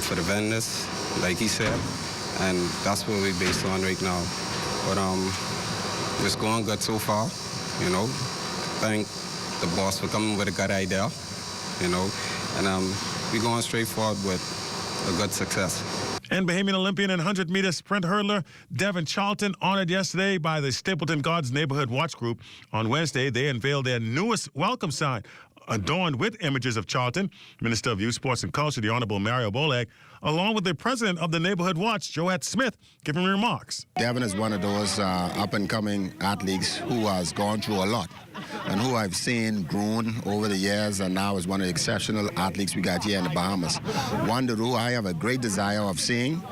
for the vendors, like he said, and that's what we're based on right now. But it's going good so far, you know. Thank the boss for coming with a good idea, you know, and we're going straight forward with a good success. And Bahamian Olympian and 100-meter sprint hurdler Devin Charlton, honored yesterday by the Stapleton Gardens Neighborhood Watch Group. On Wednesday, they unveiled their newest welcome sign, adorned with images of Charlton. Minister of Youth, Sports and Culture, the Honorable Mario Bolag, along with the president of the Neighborhood Watch, Joette Smith, giving remarks. Devin is one of those up-and-coming athletes who has gone through a lot and who I've seen grown over the years, and now is one of the exceptional athletes we got here in the Bahamas. One who I have a great desire of seeing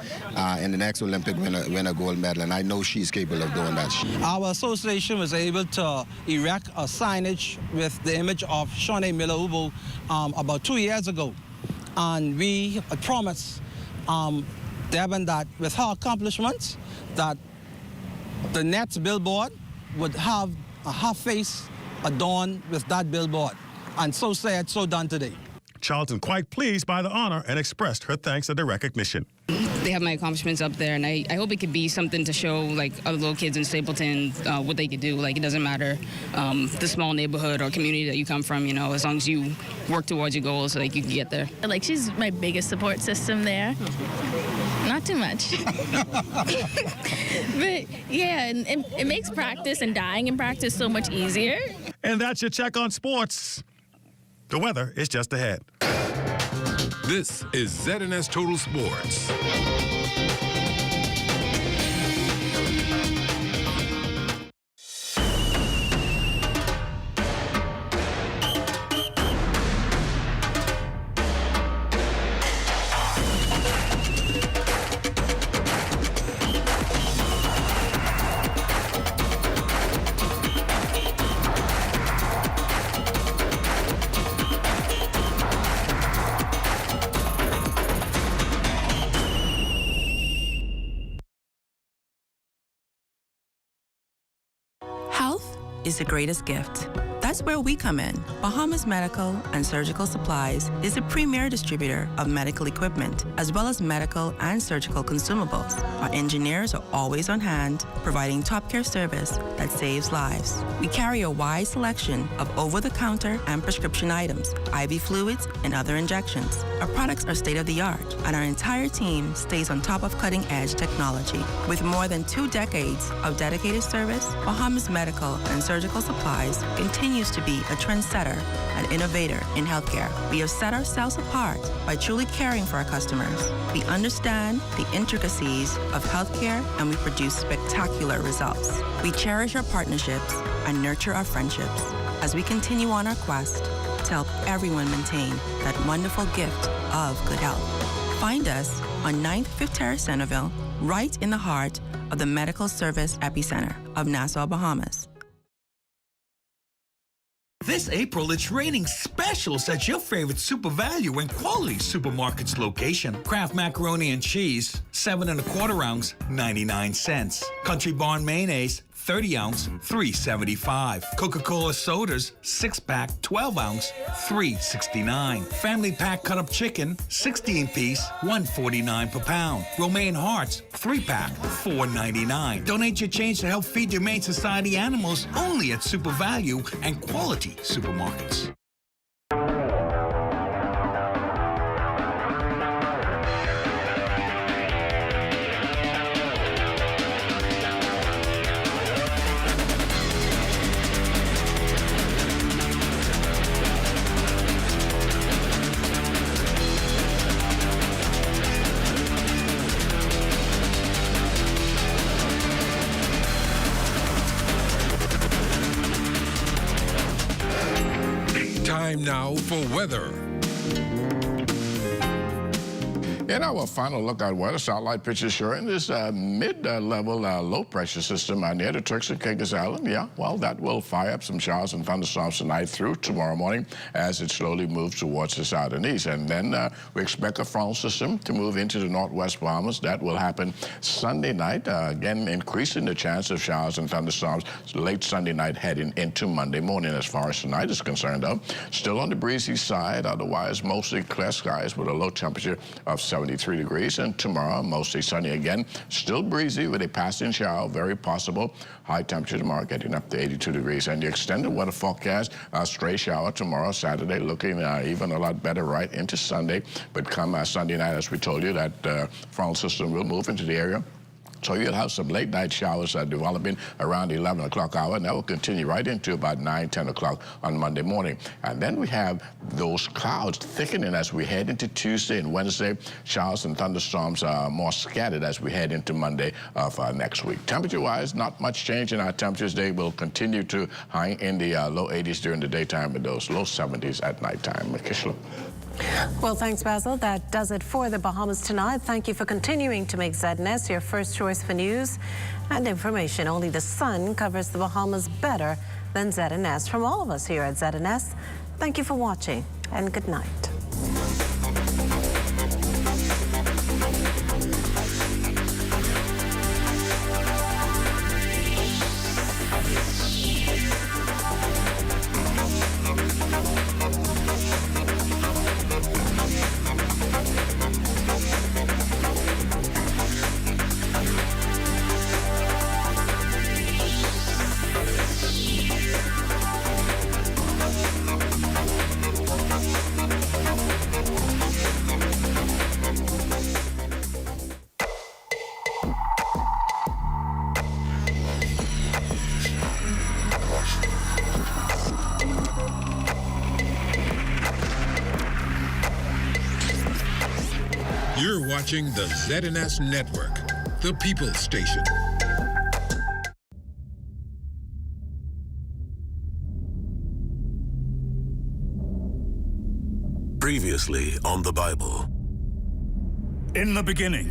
in the next Olympic win a gold medal, and I know she's capable of doing that. Our association was able to erect a signage with the image of Shawnee Miller-Ubo about 2 years ago. And we promised Devin that with her accomplishments, that the next billboard would have her face adorned with that billboard. And so said, so done today. Charlton quite pleased by the honor and expressed her thanks for the recognition. They have my accomplishments up there, and I hope it could be something to show like other little kids in Stapleton what they could do. Like, it doesn't matter the small neighborhood or community that you come from, you know, as long as you work towards your goals, like, you can get there. Like, she's my biggest support system there. Not too much. But yeah, and it makes practice and dying in practice so much easier. And that's your check on sports. The weather is just ahead. This is ZNS Total Sports. Health is the greatest gift. That's where we come in. Bahamas Medical and Surgical Supplies is a premier distributor of medical equipment, as well as medical and surgical consumables. Our engineers are always on hand, providing top care service that saves lives. We carry a wide selection of over-the-counter and prescription items, IV fluids, and other injections. Our products are state-of-the-art, and our entire team stays on top of cutting-edge technology. With more than 2 decades of dedicated service, Bahamas Medical and Surgical Supplies continues to be a trendsetter and innovator in healthcare. We have set ourselves apart by truly caring for our customers. We understand the intricacies of healthcare, and we produce spectacular results. We cherish our partnerships and nurture our friendships as we continue on our quest to help everyone maintain that wonderful gift of good health. Find us on 9th Fifth Terrace, Centerville, right in the heart of the medical service epicenter of Nassau, Bahamas. This April, it's raining specials at your favorite Super Value and Quality Supermarkets location. Kraft Macaroni and Cheese, 7 1/4 ounce, 99 cents. Country Barn Mayonnaise, 30 ounce, $3.75. Coca-Cola sodas, 6-pack, 12 ounce, $3.69. Family pack cut up chicken, 16-piece, $1.49 per pound. Romaine hearts, 3-pack, $4.99. Donate your change to help feed Humane Society animals only at Super Value and Quality Supermarkets. Time now for weather. In our final look at weather, satellite pictures showing this mid-level low-pressure system near the Turks and Caicos Island. Yeah, well, that will fire up some showers and thunderstorms tonight through tomorrow morning as it slowly moves towards the south and east. And then we expect a frontal system to move into the northwest Bahamas. That will happen Sunday night, again increasing the chance of showers and thunderstorms late Sunday night heading into Monday morning. As far as tonight is concerned, though, still on the breezy side, otherwise mostly clear skies with a low temperature of 73 degrees, and tomorrow mostly sunny again, still breezy with a passing shower, very possible. High temperature tomorrow getting up to 82 degrees, and the extended weather forecast, a stray shower tomorrow, Saturday, looking even a lot better right into Sunday. But come Sunday night, as we told you, that frontal system will move into the area. So you'll have some late night showers developing around the 11 o'clock hour, and that will continue right into about 9, 10 o'clock on Monday morning. And then we have those clouds thickening as we head into Tuesday and Wednesday. Showers and thunderstorms are more scattered as we head into Monday of next week. Temperature-wise, not much change in our temperatures. They will continue to hang in the low 80s during the daytime and those low 70s at nighttime. Kishla. Well, thanks, Basil. That does it for the Bahamas Tonight. Thank you for continuing to make ZNS your first choice for news and information. Only the sun covers the Bahamas better than ZNS. From all of us here at ZNS, thank you for watching and good night. You're watching the ZNS Network, the People's Station. Previously on the Bible. In the beginning,